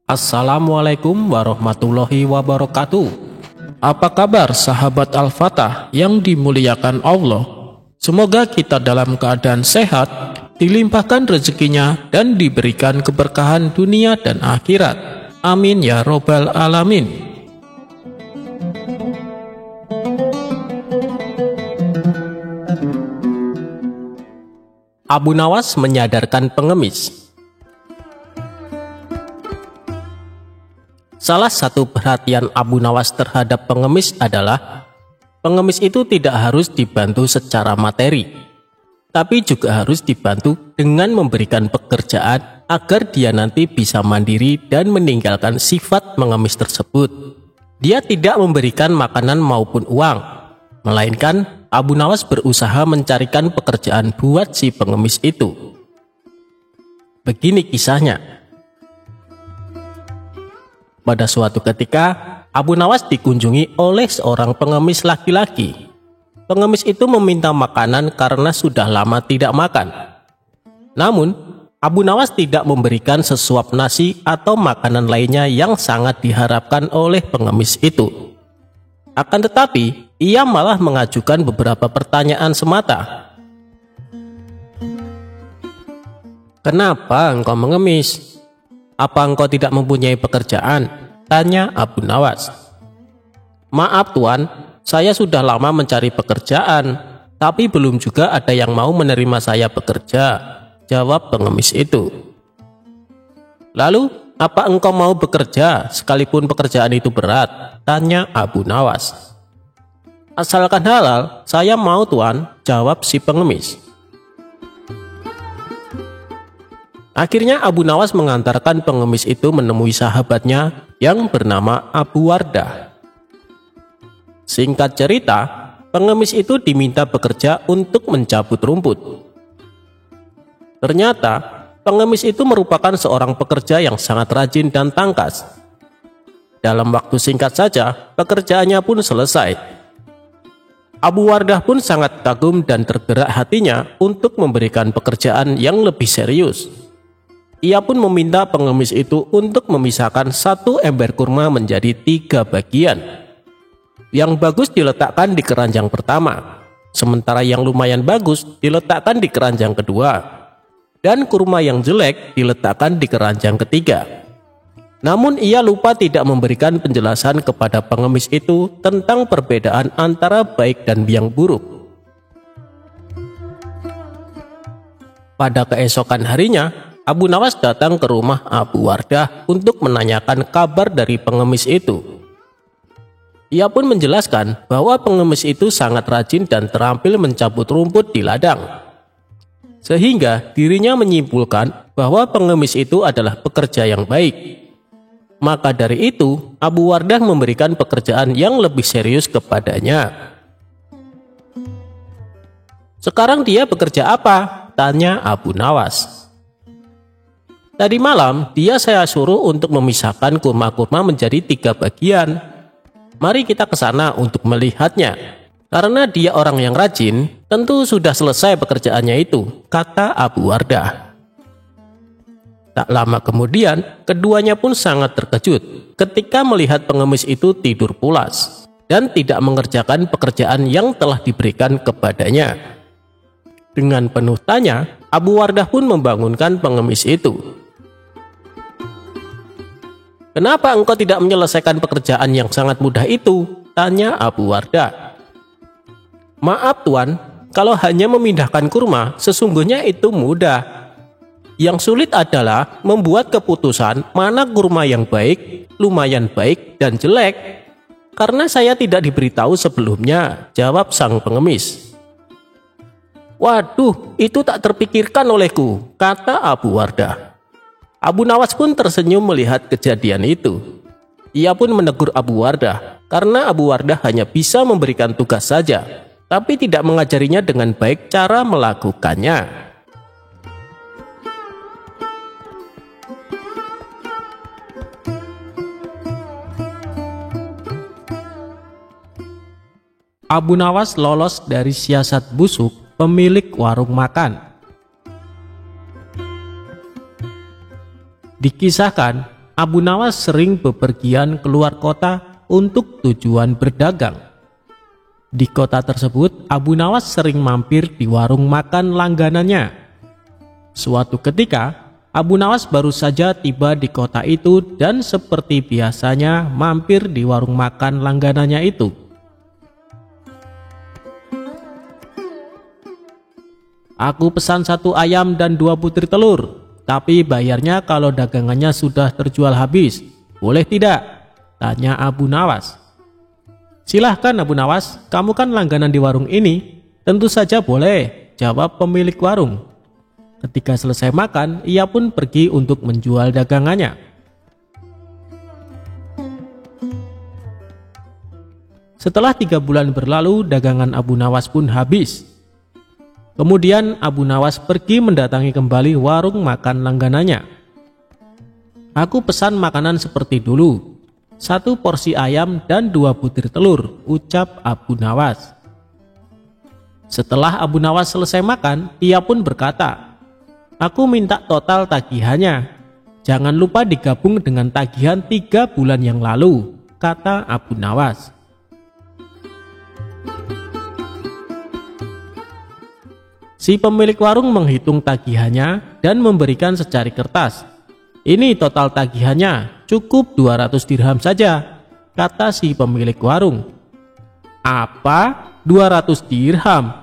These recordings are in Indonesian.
Assalamualaikum warahmatullahi wabarakatuh. Apa kabar sahabat Al-Fatah yang dimuliakan Allah? Semoga kita dalam keadaan sehat, dilimpahkan rezekinya dan diberikan keberkahan dunia dan akhirat. Amin ya robbal alamin. Abu Nawas menyadarkan pengemis. Salah satu perhatian Abu Nawas terhadap pengemis adalah pengemis itu tidak harus dibantu secara materi, tapi juga harus dibantu dengan memberikan pekerjaan agar dia nanti bisa mandiri dan meninggalkan sifat mengemis tersebut. Dia tidak memberikan makanan maupun uang, melainkan Abu Nawas berusaha mencarikan pekerjaan buat si pengemis itu. Begini kisahnya. Pada suatu ketika, Abu Nawas dikunjungi oleh seorang pengemis laki-laki. Pengemis itu meminta makanan karena sudah lama tidak makan. Namun, Abu Nawas tidak memberikan sesuap nasi atau makanan lainnya yang sangat diharapkan oleh pengemis itu. Akan tetapi, ia malah mengajukan beberapa pertanyaan semata. "Kenapa engkau mengemis? Apa engkau tidak mempunyai pekerjaan?" tanya Abu Nawas. "Maaf Tuan, saya sudah lama mencari pekerjaan, tapi belum juga ada yang mau menerima saya bekerja," jawab pengemis itu. "Lalu, apa engkau mau bekerja sekalipun pekerjaan itu berat?" tanya Abu Nawas. "Asalkan halal, saya mau Tuan," jawab si pengemis. Akhirnya Abu Nawas mengantarkan pengemis itu menemui sahabatnya yang bernama Abu Wardah. Singkat cerita, pengemis itu diminta bekerja untuk mencabut rumput. Ternyata, pengemis itu merupakan seorang pekerja yang sangat rajin dan tangkas. Dalam waktu singkat saja, pekerjaannya pun selesai. Abu Wardah pun sangat kagum dan tergerak hatinya untuk memberikan pekerjaan yang lebih serius. Ia pun meminta pengemis itu untuk memisahkan satu ember kurma menjadi 3 bagian. Yang bagus diletakkan di keranjang pertama, sementara yang lumayan bagus diletakkan di keranjang kedua, dan kurma yang jelek diletakkan di keranjang ketiga. Namun ia lupa tidak memberikan penjelasan kepada pengemis itu tentang perbedaan antara baik dan yang buruk. Pada keesokan harinya, Abu Nawas datang ke rumah Abu Wardah untuk menanyakan kabar dari pengemis itu. Ia pun menjelaskan bahwa pengemis itu sangat rajin dan terampil mencabut rumput di ladang. Sehingga dirinya menyimpulkan bahwa pengemis itu adalah pekerja yang baik. Maka dari itu, Abu Wardah memberikan pekerjaan yang lebih serius kepadanya. "Sekarang dia bekerja apa?" tanya Abu Nawas. "Tadi malam dia saya suruh untuk memisahkan kurma-kurma menjadi 3 bagian. Mari kita ke sana untuk melihatnya. Karena dia orang yang rajin, tentu sudah selesai pekerjaannya itu," kata Abu Wardah. Tak lama kemudian, keduanya pun sangat terkejut ketika melihat pengemis itu tidur pulas dan tidak mengerjakan pekerjaan yang telah diberikan kepadanya. Dengan penuh tanya, Abu Wardah pun membangunkan pengemis itu. "Kenapa engkau tidak menyelesaikan pekerjaan yang sangat mudah itu?" tanya Abu Wardah. "Maaf Tuan, kalau hanya memindahkan kurma, sesungguhnya itu mudah. Yang sulit adalah membuat keputusan mana kurma yang baik, lumayan baik, dan jelek. Karena saya tidak diberitahu sebelumnya," jawab sang pengemis. "Waduh, itu tak terpikirkan olehku," kata Abu Wardah. Abu Nawas pun tersenyum melihat kejadian itu. Ia pun menegur Abu Wardah karena Abu Wardah hanya bisa memberikan tugas saja, tapi tidak mengajarinya dengan baik cara melakukannya. Abu Nawas lolos dari siasat busuk pemilik warung makan. Dikisahkan Abu Nawas sering bepergian keluar kota untuk tujuan berdagang. Di kota tersebut, Abu Nawas sering mampir di warung makan langganannya. Suatu ketika, Abu Nawas baru saja tiba di kota itu dan seperti biasanya mampir di warung makan langganannya itu. "Aku pesan 1 ayam dan 2 butir telur, tapi bayarnya kalau dagangannya sudah terjual habis. Boleh tidak?" tanya Abu Nawas. "Silahkan Abu Nawas, kamu kan langganan di warung ini." "Tentu saja boleh," jawab pemilik warung. Ketika selesai makan, ia pun pergi untuk menjual dagangannya. Setelah 3 bulan berlalu, dagangan Abu Nawas pun habis. Kemudian Abu Nawas pergi mendatangi kembali warung makan langganannya. "Aku pesan makanan seperti dulu, 1 porsi ayam dan 2 butir telur," ucap Abu Nawas. Setelah Abu Nawas selesai makan, ia pun berkata, "Aku minta total tagihannya. Jangan lupa digabung dengan tagihan 3 bulan yang lalu," kata Abu Nawas. Si pemilik warung menghitung tagihannya dan memberikan secari kertas. "Ini total tagihannya, cukup 200 dirham saja," kata si pemilik warung. "Apa? 200 dirham?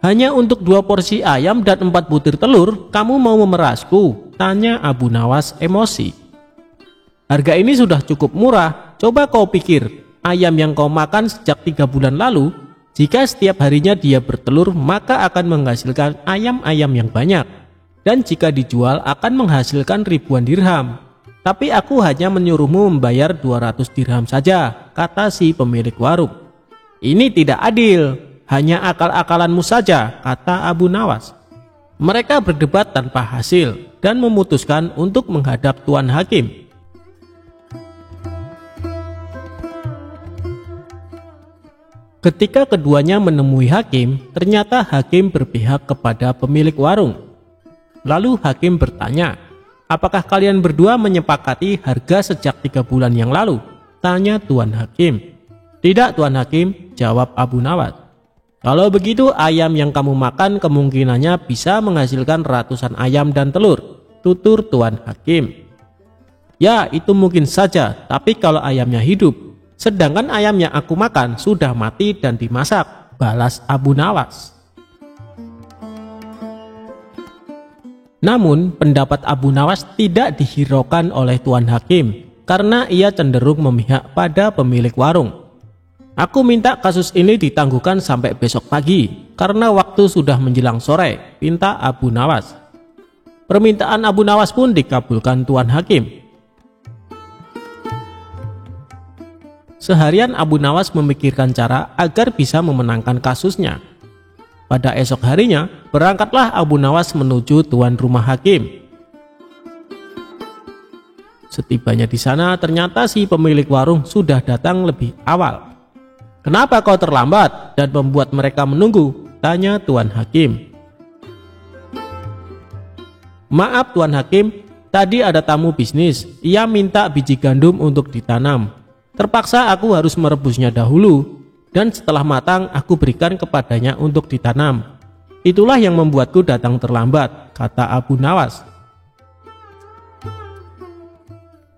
Hanya untuk 2 porsi ayam dan 4 butir telur, kamu mau memerasku?" tanya Abu Nawas emosi. "Harga ini sudah cukup murah. Coba kau pikir, ayam yang kau makan sejak 3 bulan lalu, jika setiap harinya dia bertelur, maka akan menghasilkan ayam-ayam yang banyak. Dan jika dijual akan menghasilkan ribuan dirham. Tapi aku hanya menyuruhmu membayar 200 dirham saja," kata si pemilik warung. "Ini tidak adil, hanya akal-akalanmu saja," kata Abu Nawas. Mereka berdebat tanpa hasil dan memutuskan untuk menghadap Tuan Hakim. Ketika keduanya menemui hakim, ternyata hakim berpihak kepada pemilik warung. Lalu hakim bertanya, "Apakah kalian berdua menyepakati harga sejak 3 bulan yang lalu?" tanya Tuan Hakim. "Tidak Tuan Hakim," jawab Abu Nawas. "Kalau begitu ayam yang kamu makan kemungkinannya bisa menghasilkan ratusan ayam dan telur," tutur Tuan Hakim. "Ya, itu mungkin saja, tapi kalau ayamnya hidup. Sedangkan ayam yang aku makan sudah mati dan dimasak," balas Abu Nawas. Namun pendapat Abu Nawas tidak dihiraukan oleh Tuan Hakim karena ia cenderung memihak pada pemilik warung. "Aku minta kasus ini ditangguhkan sampai besok pagi karena waktu sudah menjelang sore," pinta Abu Nawas. Permintaan Abu Nawas pun dikabulkan Tuan Hakim. Seharian Abu Nawas memikirkan cara agar bisa memenangkan kasusnya. Pada esok harinya, berangkatlah Abu Nawas menuju tuan rumah hakim. Setibanya di sana, ternyata si pemilik warung sudah datang lebih awal. "Kenapa kau terlambat dan membuat mereka menunggu?" tanya Tuan Hakim. "Maaf Tuan Hakim, tadi ada tamu bisnis. Ia minta biji gandum untuk ditanam. Terpaksa aku harus merebusnya dahulu, dan setelah matang aku berikan kepadanya untuk ditanam. Itulah yang membuatku datang terlambat," kata Abu Nawas.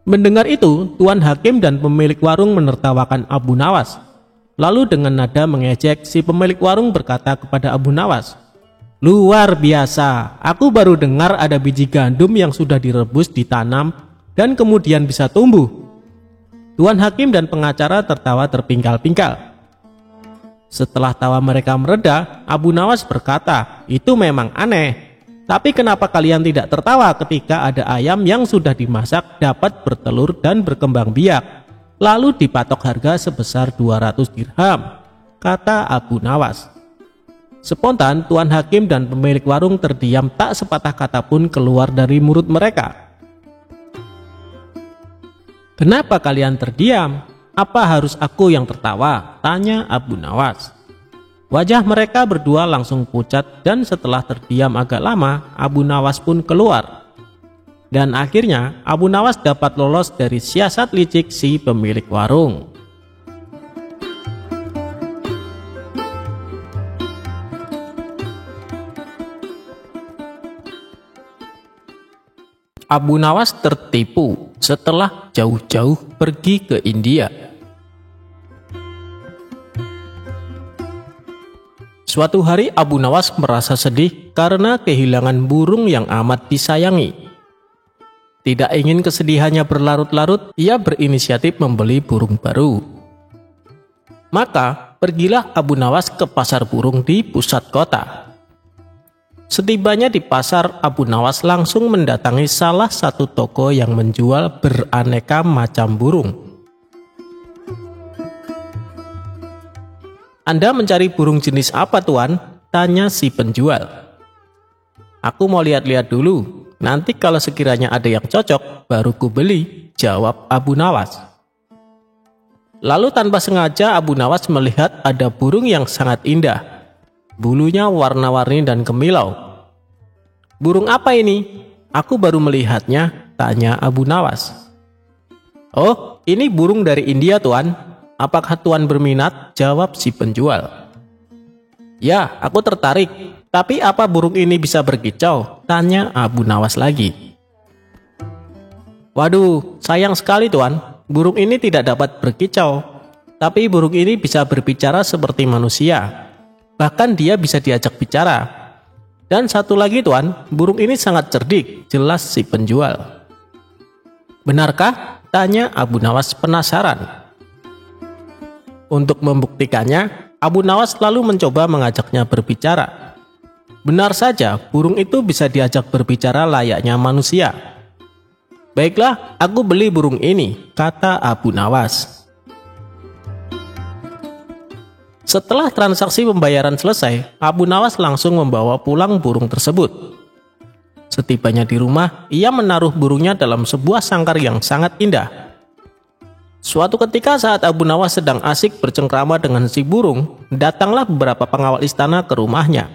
Mendengar itu, Tuan Hakim dan pemilik warung menertawakan Abu Nawas. Lalu dengan nada mengejek, si pemilik warung berkata kepada Abu Nawas, "Luar biasa, aku baru dengar ada biji gandum yang sudah direbus, ditanam, dan kemudian bisa tumbuh." Tuan Hakim dan pengacara tertawa terpingkal-pingkal. Setelah tawa mereka mereda, Abu Nawas berkata, "Itu memang aneh. Tapi kenapa kalian tidak tertawa ketika ada ayam yang sudah dimasak dapat bertelur dan berkembang biak, lalu dipatok harga sebesar 200 dirham, kata Abu Nawas. Spontan Tuan Hakim dan pemilik warung terdiam, tak sepatah kata pun keluar dari mulut mereka. "Kenapa kalian terdiam? Apa harus aku yang tertawa?" tanya Abu Nawas. Wajah mereka berdua langsung pucat dan setelah terdiam agak lama, Abu Nawas pun keluar. Dan akhirnya Abu Nawas dapat lolos dari siasat licik si pemilik warung. Abu Nawas tertipu setelah jauh-jauh pergi ke India. Suatu hari Abu Nawas merasa sedih karena kehilangan burung yang amat disayangi. Tidak ingin kesedihannya berlarut-larut, ia berinisiatif membeli burung baru. Maka pergilah Abu Nawas ke pasar burung di pusat kota. Setibanya di pasar, Abu Nawas langsung mendatangi salah satu toko yang menjual beraneka macam burung. "Anda mencari burung jenis apa, Tuan?" tanya si penjual. "Aku mau lihat-lihat dulu. Nanti kalau sekiranya ada yang cocok, baru ku beli," jawab Abu Nawas. Lalu tanpa sengaja Abu Nawas melihat ada burung yang sangat indah. Bulunya warna-warni dan kemilau. "Burung apa ini? Aku baru melihatnya," tanya Abu Nawas. "Oh, ini burung dari India, Tuan. Apakah Tuan berminat?" jawab si penjual. "Ya, aku tertarik. Tapi apa burung ini bisa berkicau?" tanya Abu Nawas lagi. "Waduh, sayang sekali, Tuan. Burung ini tidak dapat berkicau. Tapi burung ini bisa berbicara seperti manusia. Bahkan dia bisa diajak bicara. Dan satu lagi, Tuan, burung ini sangat cerdik," jelas si penjual. "Benarkah?" tanya Abu Nawas penasaran. Untuk membuktikannya, Abu Nawas lalu mencoba mengajaknya berbicara. Benar saja, burung itu bisa diajak berbicara layaknya manusia. "Baiklah, aku beli burung ini," kata Abu Nawas. Setelah transaksi pembayaran selesai, Abu Nawas langsung membawa pulang burung tersebut. Setibanya di rumah, ia menaruh burungnya dalam sebuah sangkar yang sangat indah. Suatu ketika saat Abu Nawas sedang asik bercengkrama dengan si burung, datanglah beberapa pengawal istana ke rumahnya.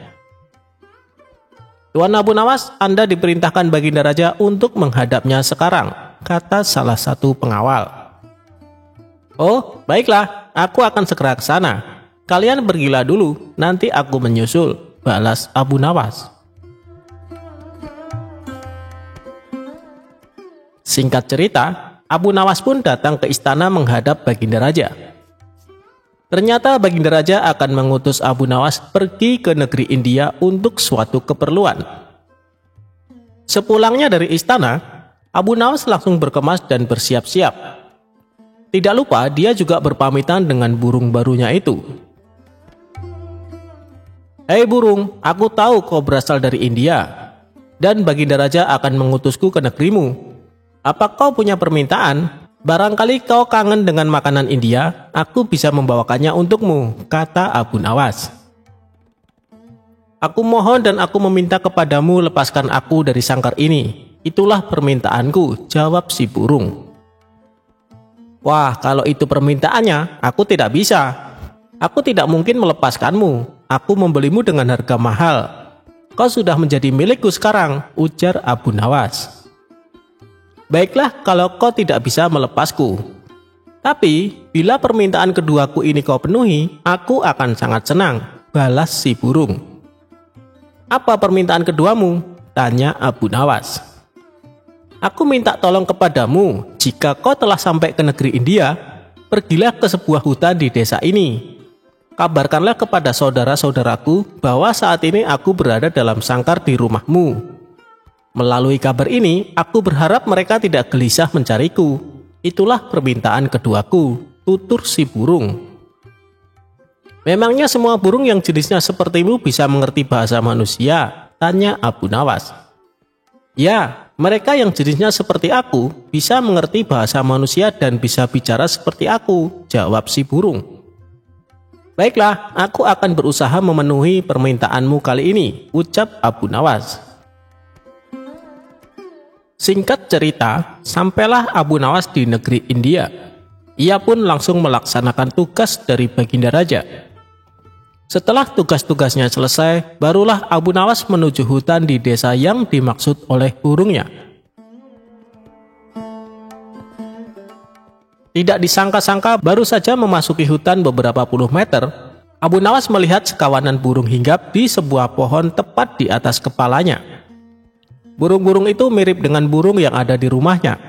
"Tuan Abu Nawas, Anda diperintahkan Baginda Raja untuk menghadapnya sekarang," kata salah satu pengawal. "Oh, baiklah, aku akan segera ke sana. Kalian pergilah dulu, nanti aku menyusul," balas Abu Nawas. Singkat cerita, Abu Nawas pun datang ke istana menghadap Baginda Raja. Ternyata Baginda Raja akan mengutus Abu Nawas pergi ke negeri India untuk suatu keperluan. Sepulangnya dari istana, Abu Nawas langsung berkemas dan bersiap-siap. Tidak lupa dia juga berpamitan dengan burung barunya itu. "Hei burung, aku tahu kau berasal dari India, dan Baginda Raja akan mengutusku ke negerimu. Apa kau punya permintaan? Barangkali kau kangen dengan makanan India, aku bisa membawakannya untukmu," kata Abu Nawas. "Aku mohon dan aku meminta kepadamu, lepaskan aku dari sangkar ini. Itulah permintaanku," jawab si burung. "Wah, kalau itu permintaannya, aku tidak bisa. Aku tidak mungkin melepaskanmu. Aku membelimu dengan harga mahal. Kau sudah menjadi milikku sekarang," ujar Abu Nawas. "Baiklah kalau kau tidak bisa melepasku. Tapi bila permintaan keduaku ini kau penuhi, aku akan sangat senang," balas si burung. "Apa permintaan keduamu?" tanya Abu Nawas. "Aku minta tolong kepadamu, jika kau telah sampai ke negeri India, pergilah ke sebuah hutan di desa ini. Kabarkanlah kepada saudara-saudaraku bahwa saat ini aku berada dalam sangkar di rumahmu. Melalui kabar ini, aku berharap mereka tidak gelisah mencariku. Itulah permintaan keduaku," tutur si burung. "Memangnya semua burung yang jenisnya sepertimu bisa mengerti bahasa manusia?" tanya Abu Nawas. "Ya, mereka yang jenisnya seperti aku bisa mengerti bahasa manusia dan bisa bicara seperti aku," jawab si burung. "Baiklah, aku akan berusaha memenuhi permintaanmu kali ini," ucap Abu Nawas. Singkat cerita, sampailah Abu Nawas di negeri India. Ia pun langsung melaksanakan tugas dari Baginda Raja. Setelah tugas-tugasnya selesai, barulah Abu Nawas menuju hutan di desa yang dimaksud oleh burungnya. Tidak disangka-sangka baru saja memasuki hutan beberapa puluh meter, Abu Nawas melihat sekawanan burung hinggap di sebuah pohon tepat di atas kepalanya. Burung-burung itu mirip dengan burung yang ada di rumahnya.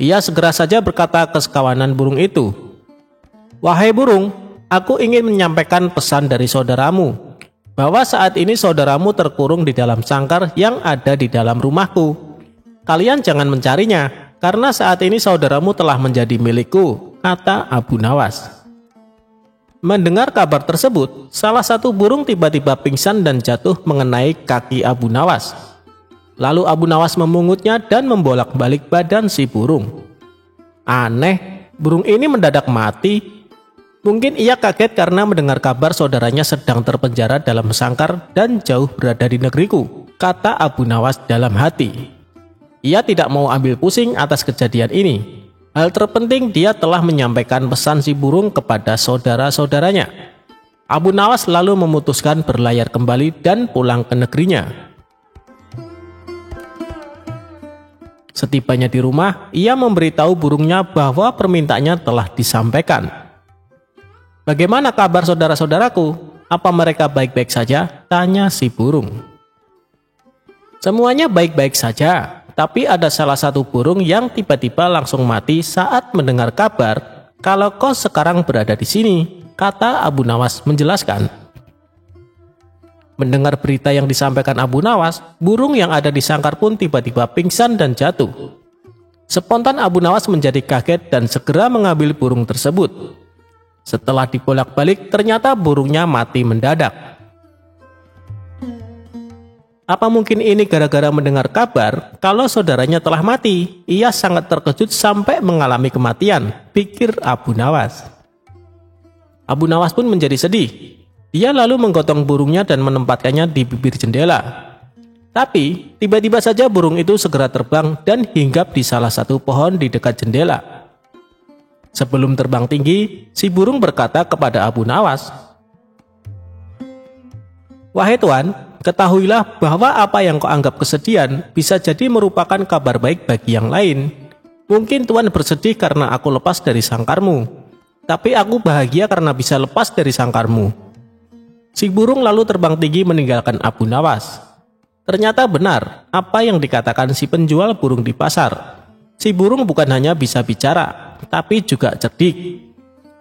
Ia segera saja berkata ke sekawanan burung itu, "Wahai burung, aku ingin menyampaikan pesan dari saudaramu, bahwa saat ini saudaramu terkurung di dalam sangkar yang ada di dalam rumahku. Kalian jangan mencarinya, karena saat ini saudaramu telah menjadi milikku," kata Abu Nawas. Mendengar kabar tersebut, salah satu burung tiba-tiba pingsan dan jatuh mengenai kaki Abu Nawas. Lalu Abu Nawas memungutnya dan membolak-balik badan si burung. Aneh, burung ini mendadak mati. Mungkin ia kaget karena mendengar kabar saudaranya sedang terpenjara dalam sangkar dan jauh berada di negeriku, kata Abu Nawas dalam hati. Ia tidak mau ambil pusing atas kejadian ini. Hal terpenting, dia telah menyampaikan pesan si burung kepada saudara-saudaranya. Abu Nawas lalu memutuskan berlayar kembali dan pulang ke negerinya. Setibanya di rumah, ia memberitahu burungnya bahwa permintaannya telah disampaikan. "Bagaimana kabar saudara-saudaraku? Apa mereka baik-baik saja?" tanya si burung. "Semuanya baik-baik saja. Tapi ada salah satu burung yang tiba-tiba langsung mati saat mendengar kabar kalau kau sekarang berada di sini," kata Abu Nawas menjelaskan. Mendengar berita yang disampaikan Abu Nawas, burung yang ada di sangkar pun tiba-tiba pingsan dan jatuh. Spontan Abu Nawas menjadi kaget dan segera mengambil burung tersebut. Setelah dibolak-balik, ternyata burungnya mati mendadak. Apa mungkin ini gara-gara mendengar kabar kalau saudaranya telah mati? Ia sangat terkejut sampai mengalami kematian, pikir Abu Nawas. Abu Nawas pun menjadi sedih. Dia lalu menggotong burungnya dan menempatkannya di bibir jendela. Tapi tiba-tiba saja burung itu segera terbang dan hinggap di salah satu pohon di dekat jendela. Sebelum terbang tinggi, si burung berkata kepada Abu Nawas, "Wahai Tuan, ketahuilah bahwa apa yang kau anggap kesedihan bisa jadi merupakan kabar baik bagi yang lain. Mungkin Tuan bersedih karena aku lepas dari sangkarmu, tapi aku bahagia karena bisa lepas dari sangkarmu." Si burung lalu terbang tinggi meninggalkan Abu Nawas. Ternyata benar apa yang dikatakan si penjual burung di pasar. Si burung bukan hanya bisa bicara, tapi juga cerdik.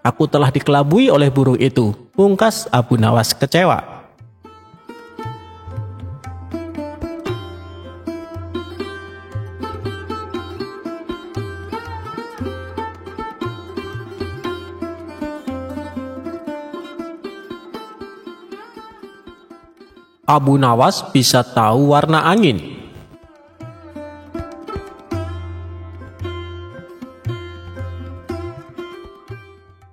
"Aku telah dikelabui oleh burung itu," pungkas Abu Nawas kecewa. Abu Nawas bisa tahu warna angin.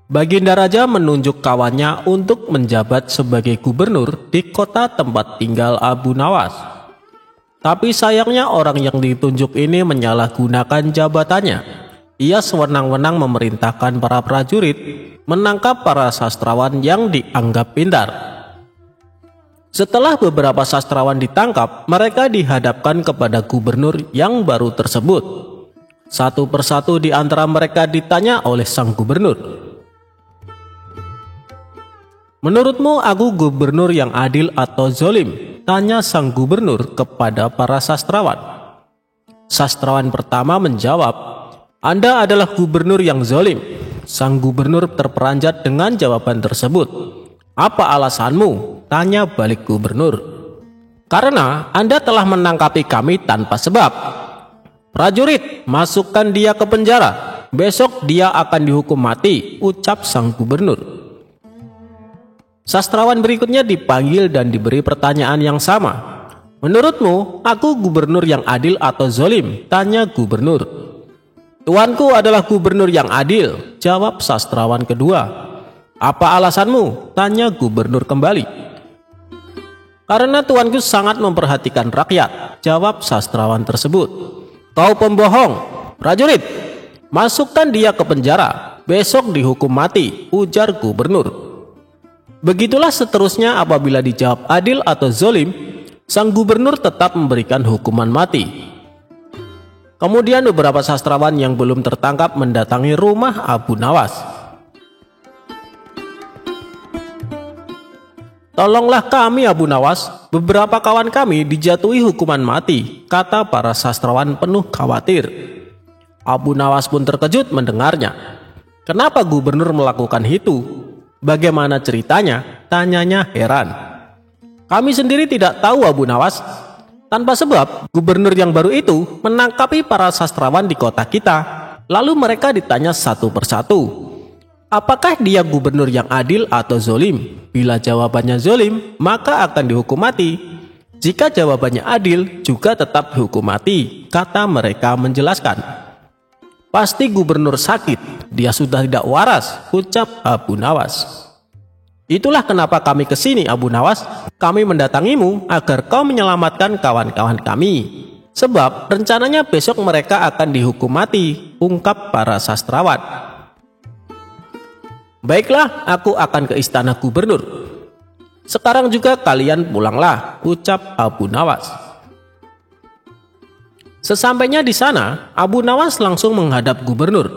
Baginda Raja menunjuk kawannya untuk menjabat sebagai gubernur di kota tempat tinggal Abu Nawas. Tapi sayangnya orang yang ditunjuk ini menyalahgunakan jabatannya. Ia sewenang-wenang memerintahkan para prajurit menangkap para sastrawan yang dianggap pintar. Setelah beberapa sastrawan ditangkap, mereka dihadapkan kepada gubernur yang baru tersebut. Satu persatu di antara mereka ditanya oleh sang gubernur, "Menurutmu aku gubernur yang adil atau zolim?" tanya sang gubernur kepada para sastrawan. Sastrawan pertama menjawab, "Anda adalah gubernur yang zolim." Sang gubernur terperanjat dengan jawaban tersebut. "Apa alasanmu?" tanya balik gubernur. "Karena Anda telah menangkapi kami tanpa sebab." "Prajurit, masukkan dia ke penjara. Besok dia akan dihukum mati," ucap sang gubernur. Sastrawan berikutnya dipanggil dan diberi pertanyaan yang sama. "Menurutmu, aku gubernur yang adil atau zolim?" tanya gubernur. "Tuanku adalah gubernur yang adil," jawab sastrawan kedua. "Apa alasanmu?" tanya gubernur kembali. "Karena tuanku sangat memperhatikan rakyat," jawab sastrawan tersebut. "Kau pembohong. Prajurit, masukkan dia ke penjara. Besok dihukum mati," ujar gubernur. Begitulah seterusnya apabila dijawab adil atau zolim, sang gubernur tetap memberikan hukuman mati. Kemudian beberapa sastrawan yang belum tertangkap mendatangi rumah Abu Nawas. "Tolonglah kami Abu Nawas, beberapa kawan kami dijatuhi hukuman mati," kata para sastrawan penuh khawatir. Abu Nawas pun terkejut mendengarnya. "Kenapa gubernur melakukan itu? Bagaimana ceritanya?" tanyanya heran. "Kami sendiri tidak tahu Abu Nawas. Tanpa sebab, gubernur yang baru itu menangkapi para sastrawan di kota kita. Lalu mereka ditanya satu persatu, apakah dia gubernur yang adil atau zolim? Bila jawabannya zolim, maka akan dihukum mati. Jika jawabannya adil, juga tetap dihukum mati," kata mereka menjelaskan. "Pasti gubernur sakit, dia sudah tidak waras," ucap Abu Nawas. "Itulah kenapa kami ke sini Abu Nawas. Kami mendatangimu agar kau menyelamatkan kawan-kawan kami. Sebab rencananya besok mereka akan dihukum mati," ungkap para sastrawan. "Baiklah, aku akan ke istana gubernur. Sekarang juga kalian pulanglah," ucap Abu Nawas. Sesampainya di sana, Abu Nawas langsung menghadap gubernur.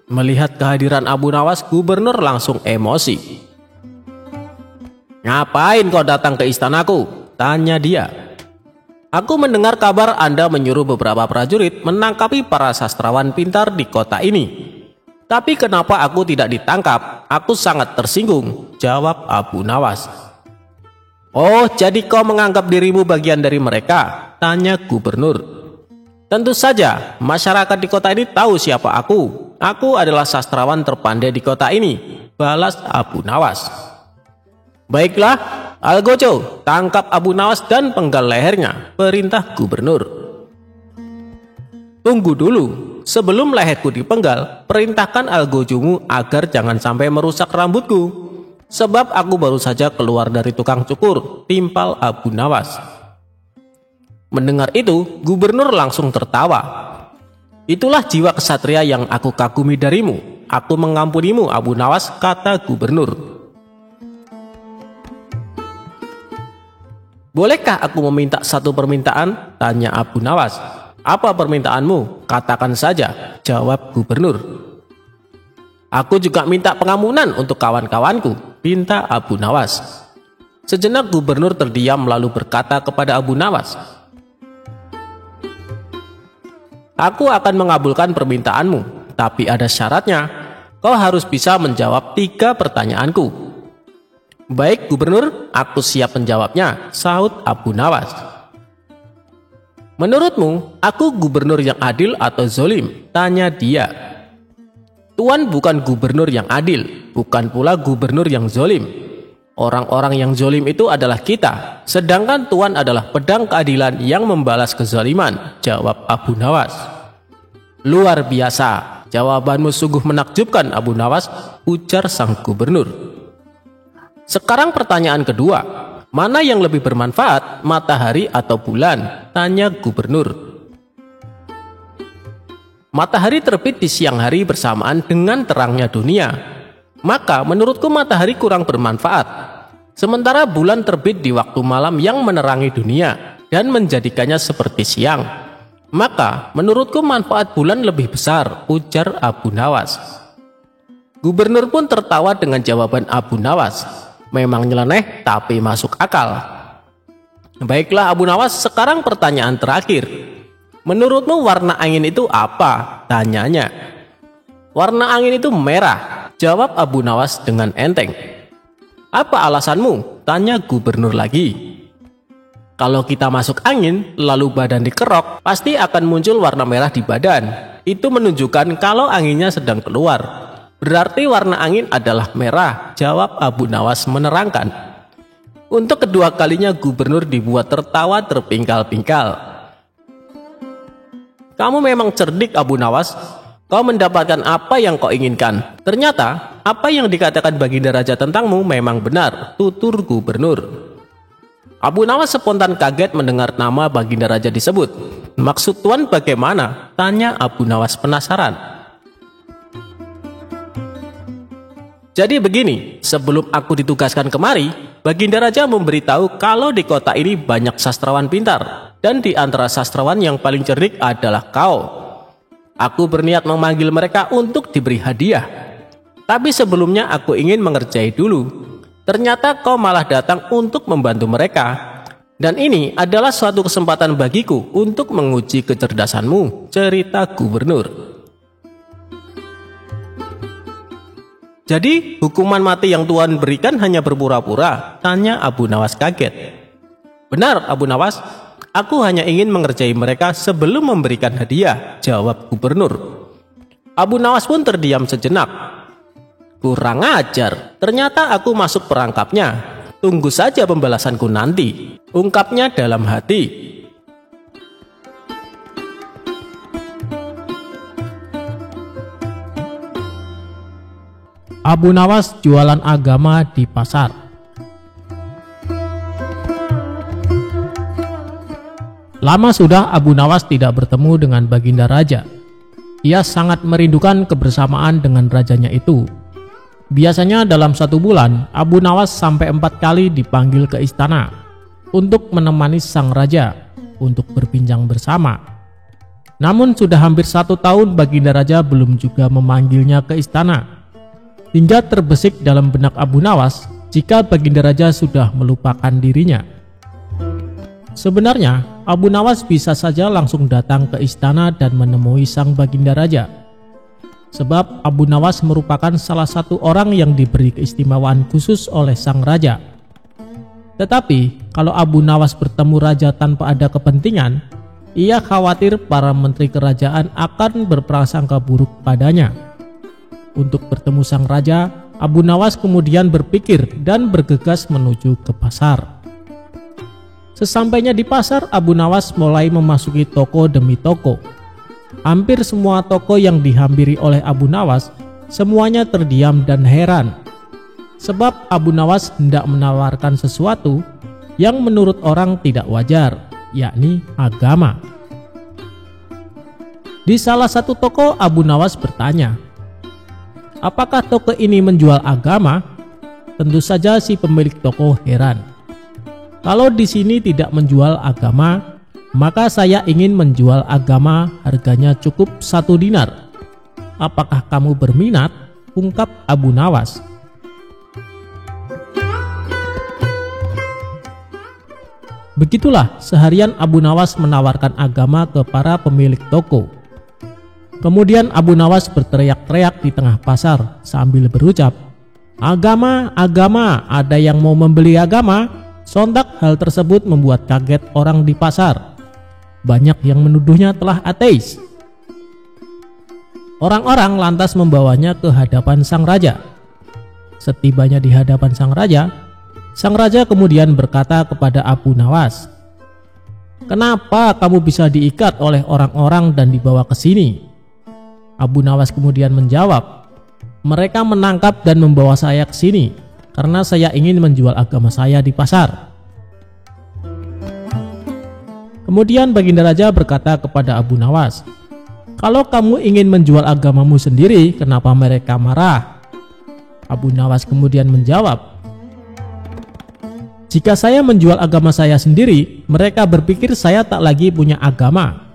Melihat kehadiran Abu Nawas, gubernur langsung emosi. "Ngapain kau datang ke istanaku?" tanya dia. "Aku mendengar kabar Anda menyuruh beberapa prajurit menangkapi para sastrawan pintar di kota ini. Tapi kenapa aku tidak ditangkap? Aku sangat tersinggung," jawab Abu Nawas. "Oh, jadi kau menganggap dirimu bagian dari mereka?" tanya gubernur. "Tentu saja, masyarakat di kota ini tahu siapa aku. Aku adalah sastrawan terpandai di kota ini," balas Abu Nawas. "Baiklah, Algojo, tangkap Abu Nawas dan penggal lehernya," perintah gubernur. "Tunggu dulu, sebelum leherku dipenggal, perintahkan Algojomu agar jangan sampai merusak rambutku. Sebab aku baru saja keluar dari tukang cukur," timpal Abu Nawas. Mendengar itu, gubernur langsung tertawa. "Itulah jiwa kesatria yang aku kagumi darimu. Aku mengampunimu Abu Nawas," kata gubernur. "Bolehkah aku meminta satu permintaan?" tanya Abu Nawas. "Apa permintaanmu? Katakan saja," jawab gubernur. "Aku juga minta pengampunan untuk kawan-kawanku," pinta Abu Nawas. Sejenak gubernur terdiam lalu berkata kepada Abu Nawas, "Aku akan mengabulkan permintaanmu, tapi ada syaratnya. Kau harus bisa menjawab 3 pertanyaanku." "Baik gubernur, aku siap menjawabnya," sahut Abu Nawas. "Menurutmu, aku gubernur yang adil atau zolim?" tanya dia. "Tuan bukan gubernur yang adil, bukan pula gubernur yang zolim. Orang-orang yang zolim itu adalah kita, sedangkan Tuan adalah pedang keadilan yang membalas kezaliman," jawab Abu Nawas. "Luar biasa, jawabanmu sungguh menakjubkan Abu Nawas," ujar sang gubernur. "Sekarang pertanyaan kedua, mana yang lebih bermanfaat, matahari atau bulan?" tanya gubernur. "Matahari terbit di siang hari bersamaan dengan terangnya dunia. Maka menurutku matahari kurang bermanfaat. Sementara bulan terbit di waktu malam yang menerangi dunia dan menjadikannya seperti siang. Maka menurutku manfaat bulan lebih besar," ujar Abu Nawas. Gubernur pun tertawa dengan jawaban Abu Nawas. Memang nyeleneh tapi masuk akal. "Baiklah Abu Nawas, sekarang pertanyaan terakhir. Menurutmu warna angin itu apa?" tanyanya. "Warna angin itu merah," jawab Abu Nawas dengan enteng. "Apa alasanmu?" tanya gubernur lagi. "Kalau kita masuk angin lalu badan dikerok, pasti akan muncul warna merah di badan. Itu menunjukkan kalau anginnya sedang keluar. Berarti warna angin adalah merah," jawab Abu Nawas menerangkan. Untuk kedua kalinya gubernur dibuat tertawa terpingkal-pingkal. "Kamu memang cerdik Abu Nawas. Kau mendapatkan apa yang kau inginkan. Ternyata apa yang dikatakan Baginda Raja tentangmu memang benar," tutur gubernur. Abu Nawas spontan kaget mendengar nama Baginda Raja disebut. "Maksud Tuan bagaimana?" tanya Abu Nawas penasaran. "Jadi begini, sebelum aku ditugaskan kemari, Baginda Raja memberitahu kalau di kota ini banyak sastrawan pintar, dan di antara sastrawan yang paling cerdik adalah kau. Aku berniat memanggil mereka untuk diberi hadiah. Tapi sebelumnya aku ingin mengerjai dulu. Ternyata kau malah datang untuk membantu mereka. Dan ini adalah suatu kesempatan bagiku untuk menguji kecerdasanmu, cerita gubernur. Jadi hukuman mati yang Tuhan berikan hanya berpura-pura? Tanya Abu Nawas kaget. Benar Abu Nawas, aku hanya ingin mengerjai mereka sebelum memberikan hadiah, jawab gubernur. Abu Nawas pun terdiam sejenak. Kurang ajar, ternyata aku masuk perangkapnya. Tunggu saja pembalasanku nanti, ungkapnya dalam hati. Abu Nawas jualan agama di pasar. Lama sudah Abu Nawas tidak bertemu dengan Baginda Raja. Ia sangat merindukan kebersamaan dengan rajanya itu. Biasanya dalam 1 bulan, Abu Nawas sampai 4 kali dipanggil ke istana untuk menemani sang raja untuk berbincang bersama. Namun sudah hampir 1 tahun Baginda Raja belum juga memanggilnya ke istana. Hingga terbesit dalam benak Abu Nawas jika Baginda Raja sudah melupakan dirinya. Sebenarnya Abu Nawas bisa saja langsung datang ke istana dan menemui sang Baginda Raja. Sebab Abu Nawas merupakan salah satu orang yang diberi keistimewaan khusus oleh sang raja. Tetapi kalau Abu Nawas bertemu raja tanpa ada kepentingan, ia khawatir para menteri kerajaan akan berprasangka buruk padanya. Untuk bertemu sang raja, Abu Nawas kemudian berpikir dan bergegas menuju ke pasar. Sesampainya di pasar, Abu Nawas mulai memasuki toko demi toko. Hampir semua toko yang dihampiri oleh Abu Nawas, semuanya terdiam dan heran. Sebab Abu Nawas hendak menawarkan sesuatu yang menurut orang tidak wajar, yakni agama. Di salah satu toko, Abu Nawas bertanya, "Apakah toko ini menjual agama?" Tentu saja si pemilik toko heran. "Kalau di sini tidak menjual agama, maka saya ingin menjual agama, harganya cukup 1 dinar. Apakah kamu berminat?" ungkap Abu Nawas. Begitulah seharian Abu Nawas menawarkan agama ke para pemilik toko. Kemudian Abu Nawas berteriak-teriak di tengah pasar sambil berucap, "Agama, agama, ada yang mau membeli agama?" Sontak hal tersebut membuat kaget orang di pasar. Banyak yang menuduhnya telah ateis. Orang-orang lantas membawanya ke hadapan sang raja. Setibanya di hadapan sang raja kemudian berkata kepada Abu Nawas, "Kenapa kamu bisa diikat oleh orang-orang dan dibawa ke sini?" Abu Nawas kemudian menjawab, "Mereka menangkap dan membawa saya ke sini karena saya ingin menjual agama saya di pasar." Kemudian Baginda Raja berkata kepada Abu Nawas, "Kalau kamu ingin menjual agamamu sendiri, kenapa mereka marah?" Abu Nawas kemudian menjawab, "Jika saya menjual agama saya sendiri, mereka berpikir saya tak lagi punya agama.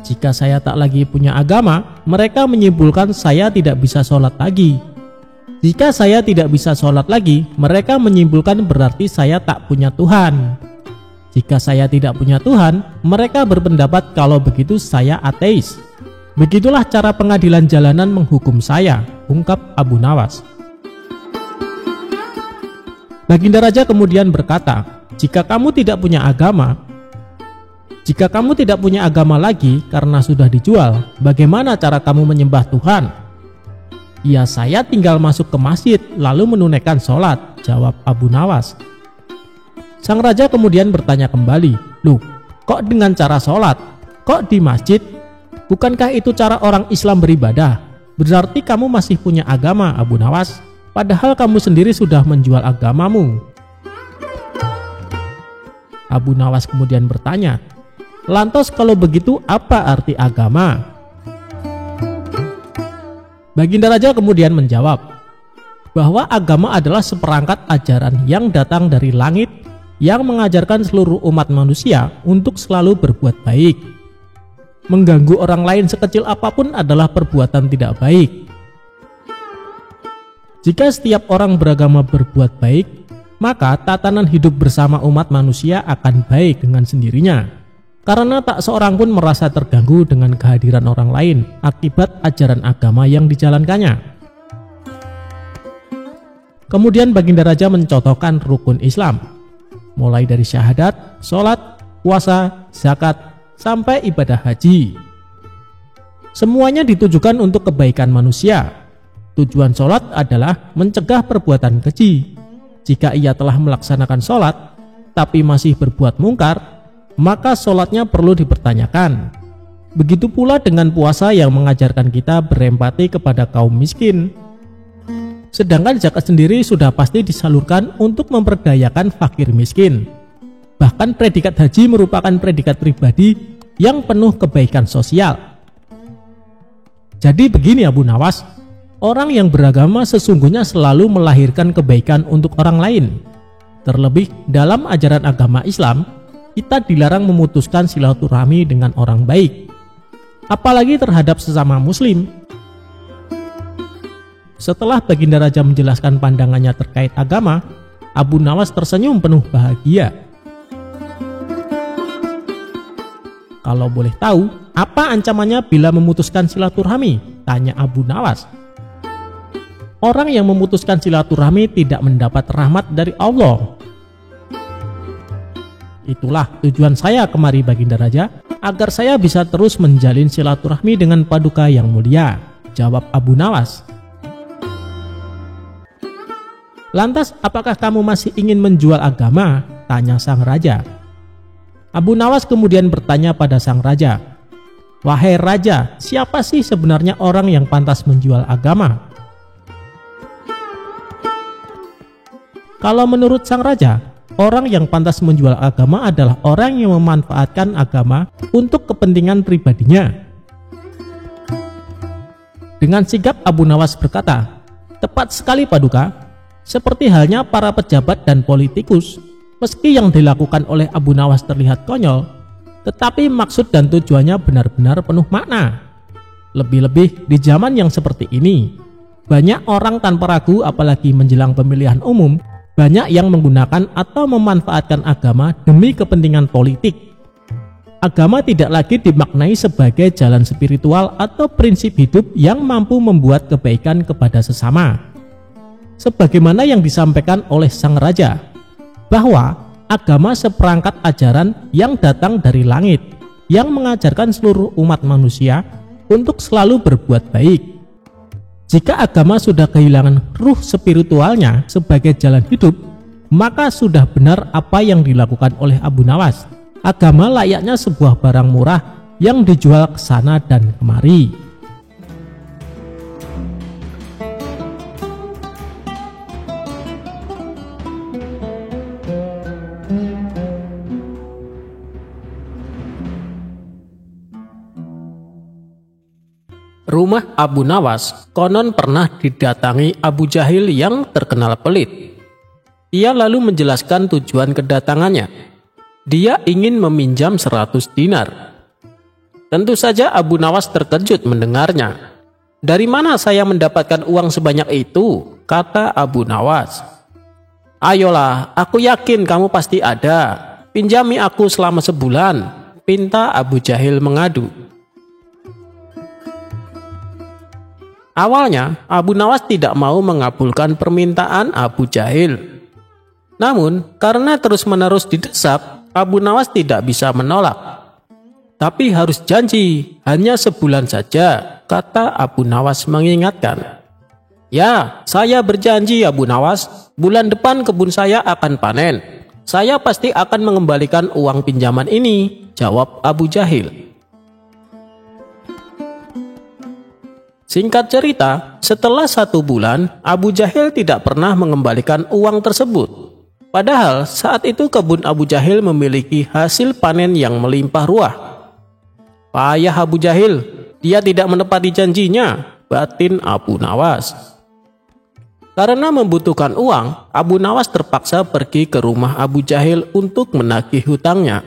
Jika saya tak lagi punya agama, mereka menyimpulkan saya tidak bisa sholat lagi. Jika saya tidak bisa sholat lagi, mereka menyimpulkan berarti saya tak punya Tuhan. Jika saya tidak punya Tuhan, mereka berpendapat kalau begitu saya ateis. Begitulah cara pengadilan jalanan menghukum saya," ungkap Abu Nawas. Baginda Raja kemudian berkata, "Jika kamu tidak punya agama lagi karena sudah dijual, bagaimana cara kamu menyembah Tuhan?" "Ya, saya tinggal masuk ke masjid lalu menunaikan sholat," jawab Abu Nawas. Sang raja kemudian bertanya kembali, "Loh, kok dengan cara sholat? Kok di masjid? Bukankah itu cara orang Islam beribadah? Berarti kamu masih punya agama, Abu Nawas, padahal kamu sendiri sudah menjual agamamu." Abu Nawas kemudian bertanya, "Lantas kalau begitu apa arti agama?" Baginda Raja kemudian menjawab bahwa agama adalah seperangkat ajaran yang datang dari langit yang mengajarkan seluruh umat manusia untuk selalu berbuat baik. mengganggu orang lain sekecil apapun adalah perbuatan tidak baik. Jika setiap orang beragama berbuat baik, maka tatanan hidup bersama umat manusia akan baik dengan sendirinya. Karena tak seorang pun merasa terganggu dengan kehadiran orang lain akibat ajaran agama yang dijalankannya. Kemudian Baginda Raja mencontohkan rukun Islam, mulai dari syahadat, sholat, puasa, zakat, sampai ibadah haji. Semuanya ditujukan untuk kebaikan manusia. Tujuan sholat adalah mencegah perbuatan keji. Jika ia telah melaksanakan sholat, tapi masih berbuat mungkar, maka sholatnya perlu dipertanyakan. Begitu pula dengan puasa yang mengajarkan kita berempati kepada kaum miskin. Sedangkan zakat sendiri sudah pasti disalurkan untuk memperdayakan fakir miskin. Bahkan predikat haji merupakan predikat pribadi yang penuh kebaikan sosial. Jadi begini Abu Nawas, orang yang beragama sesungguhnya selalu melahirkan kebaikan untuk orang lain. Terlebih dalam ajaran agama Islam, kita dilarang memutuskan silaturahmi dengan orang baik, apalagi terhadap sesama muslim. Setelah Baginda Raja menjelaskan pandangannya terkait agama, Abu Nawas tersenyum penuh bahagia. Kalau boleh tahu, apa ancamannya bila memutuskan silaturahmi? Tanya Abu Nawas. Orang yang memutuskan silaturahmi tidak mendapat rahmat dari Allah. Itulah tujuan saya kemari Baginda Raja, agar saya bisa terus menjalin silaturahmi dengan paduka yang mulia, jawab Abu Nawas. Lantas apakah kamu masih ingin menjual agama? Tanya sang raja. Abu Nawas kemudian bertanya pada sang raja, wahai raja, siapa sih sebenarnya orang yang pantas menjual agama? Kalau menurut sang raja, orang yang pantas menjual agama adalah orang yang memanfaatkan agama untuk kepentingan pribadinya. Dengan sigap Abu Nawas berkata, tepat sekali paduka, seperti halnya para pejabat dan politikus. Meski yang dilakukan oleh Abu Nawas terlihat konyol, tetapi maksud dan tujuannya benar-benar penuh makna. Lebih-lebih di zaman yang seperti ini, banyak orang tanpa ragu apalagi menjelang pemilihan umum, banyak yang menggunakan atau memanfaatkan agama demi kepentingan politik. Agama tidak lagi dimaknai sebagai jalan spiritual atau prinsip hidup yang mampu membuat kebaikan kepada sesama. Sebagaimana yang disampaikan oleh sang raja, bahwa agama seperangkat ajaran yang datang dari langit, yang mengajarkan seluruh umat manusia untuk selalu berbuat baik. Jika agama sudah kehilangan ruh spiritualnya sebagai jalan hidup, maka sudah benar apa yang dilakukan oleh Abu Nawas. Agama layaknya sebuah barang murah yang dijual ke sana dan kemari. Rumah Abu Nawas konon pernah didatangi Abu Jahil yang terkenal pelit. Ia lalu menjelaskan tujuan kedatangannya. Dia ingin meminjam 100 dinar. Tentu saja Abu Nawas terkejut mendengarnya. Dari mana saya mendapatkan uang sebanyak itu? Kata Abu Nawas. Ayolah, aku yakin kamu pasti ada. Pinjami aku selama sebulan, pinta Abu Jahil mengadu. Awalnya, Abu Nawas tidak mau mengabulkan permintaan Abu Jahil. Namun, karena terus-menerus didesak, Abu Nawas tidak bisa menolak. Tapi harus janji, hanya sebulan saja, kata Abu Nawas mengingatkan. Ya, saya berjanji Abu Nawas, bulan depan kebun saya akan panen. Saya pasti akan mengembalikan uang pinjaman ini, jawab Abu Jahil. Singkat cerita, setelah 1 bulan, Abu Jahil tidak pernah mengembalikan uang tersebut. Padahal saat itu kebun Abu Jahil memiliki hasil panen yang melimpah ruah. Payah Abu Jahil, dia tidak menepati janjinya, batin Abu Nawas. Karena membutuhkan uang, Abu Nawas terpaksa pergi ke rumah Abu Jahil untuk menagih hutangnya.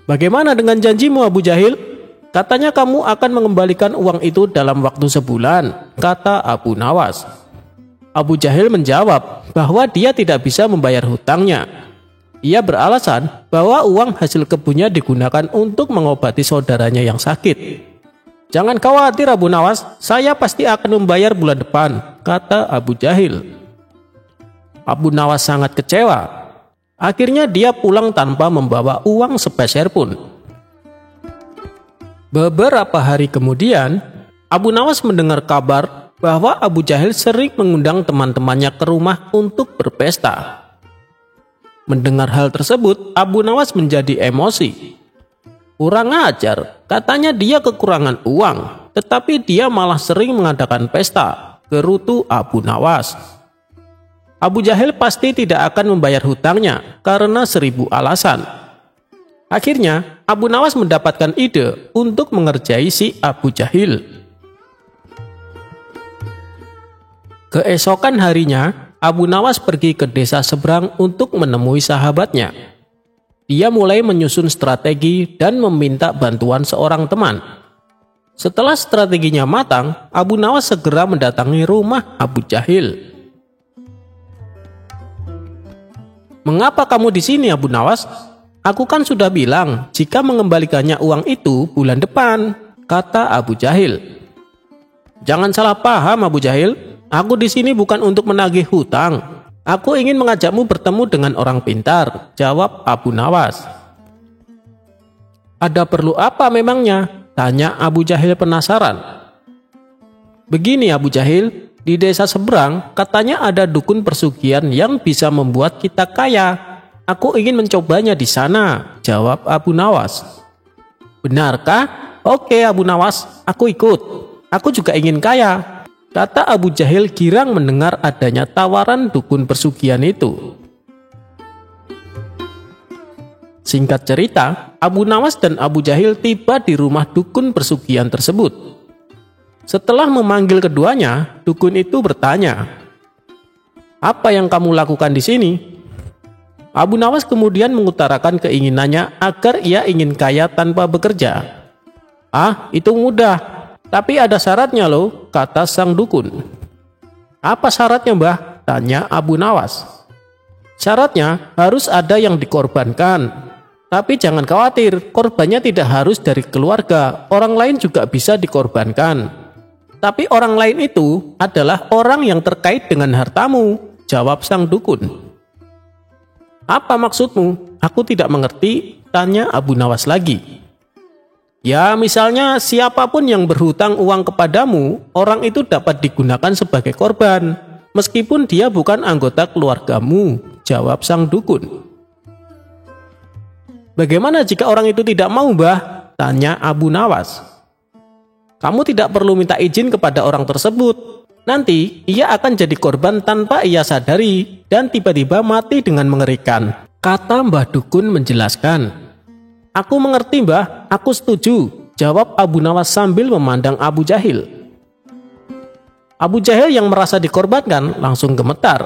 Bagaimana dengan janjimu Abu Jahil? Katanya kamu akan mengembalikan uang itu dalam waktu sebulan, kata Abu Nawas. Abu Jahil menjawab bahwa dia tidak bisa membayar hutangnya. Ia beralasan bahwa uang hasil kebunnya digunakan untuk mengobati saudaranya yang sakit. Jangan khawatir Abu Nawas, saya pasti akan membayar bulan depan, kata Abu Jahil. Abu Nawas sangat kecewa. Akhirnya dia pulang tanpa membawa uang sepeser pun. Beberapa hari kemudian, Abu Nawas mendengar kabar bahwa Abu Jahil sering mengundang teman-temannya ke rumah untuk berpesta. Mendengar hal tersebut, Abu Nawas menjadi emosi. Kurang ajar, katanya dia kekurangan uang, tetapi dia malah sering mengadakan pesta, gerutu Abu Nawas. Abu Jahil pasti tidak akan membayar hutangnya karena 1000 alasan. Akhirnya, Abu Nawas mendapatkan ide untuk mengerjai si Abu Jahil. Keesokan harinya, Abu Nawas pergi ke desa seberang untuk menemui sahabatnya. Dia mulai menyusun strategi dan meminta bantuan seorang teman. Setelah strateginya matang, Abu Nawas segera mendatangi rumah Abu Jahil. Mengapa kamu di sini Abu Nawas? Aku kan sudah bilang jika mengembalikannya uang itu bulan depan, kata Abu Jahil. Jangan salah paham Abu Jahil, aku di sini bukan untuk menagih hutang. Aku ingin mengajakmu bertemu dengan orang pintar, jawab Abu Nawas. Ada perlu apa memangnya? Tanya Abu Jahil penasaran. Begini Abu Jahil, di desa seberang katanya ada dukun persugihan yang bisa membuat kita kaya. Aku ingin mencobanya di sana, jawab Abu Nawas. Benarkah? Oke Abu Nawas, aku ikut. Aku juga ingin kaya, kata Abu Jahil girang mendengar adanya tawaran dukun persugihan itu. Singkat cerita, Abu Nawas dan Abu Jahil tiba di rumah dukun persugihan tersebut. Setelah memanggil keduanya, dukun itu bertanya, "Apa yang kamu lakukan di sini?" Abu Nawas kemudian mengutarakan keinginannya agar ia ingin kaya tanpa bekerja. "Ah, itu mudah, tapi ada syaratnya loh," kata sang dukun. "Apa syaratnya, Mbah?" tanya Abu Nawas. "Syaratnya harus ada yang dikorbankan. Tapi jangan khawatir, korbannya tidak harus dari keluarga, orang lain juga bisa dikorbankan. Tapi orang lain itu adalah orang yang terkait dengan hartamu," jawab sang dukun. "Apa maksudmu? Aku tidak mengerti," tanya Abu Nawas lagi. "Ya, misalnya siapapun yang berhutang uang kepadamu, orang itu dapat digunakan sebagai korban, meskipun dia bukan anggota keluargamu," jawab sang dukun. "Bagaimana jika orang itu tidak mau, Mbah?" tanya Abu Nawas. "Kamu tidak perlu minta izin kepada orang tersebut. Nanti ia akan jadi korban tanpa ia sadari dan tiba-tiba mati dengan mengerikan," kata Mbah Dukun menjelaskan. "Aku mengerti Mbah, aku setuju," jawab Abu Nawas sambil memandang Abu Jahil. Abu Jahil yang merasa dikorbankan langsung gemetar.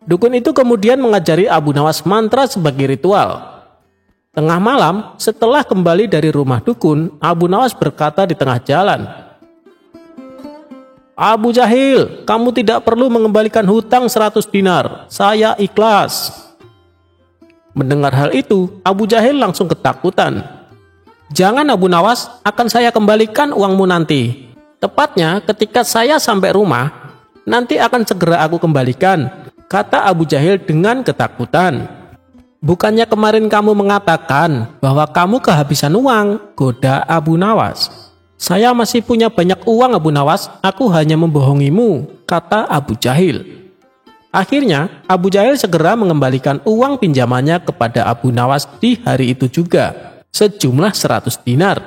Dukun itu kemudian mengajari Abu Nawas mantra sebagai ritual. Tengah malam, setelah kembali dari rumah dukun, Abu Nawas berkata di tengah jalan, "Abu Jahil, kamu tidak perlu mengembalikan hutang 100 dinar. Saya ikhlas." Mendengar hal itu, Abu Jahil langsung ketakutan. "Jangan Abu Nawas, akan saya kembalikan uangmu nanti. Tepatnya ketika saya sampai rumah, nanti akan segera aku kembalikan," kata Abu Jahil dengan ketakutan. "Bukannya kemarin kamu mengatakan bahwa kamu kehabisan uang?" goda Abu Nawas. "Saya masih punya banyak uang Abu Nawas, aku hanya membohongimu," kata Abu Jahil. Akhirnya Abu Jahil segera mengembalikan uang pinjamannya kepada Abu Nawas di hari itu juga, sejumlah 100 dinar.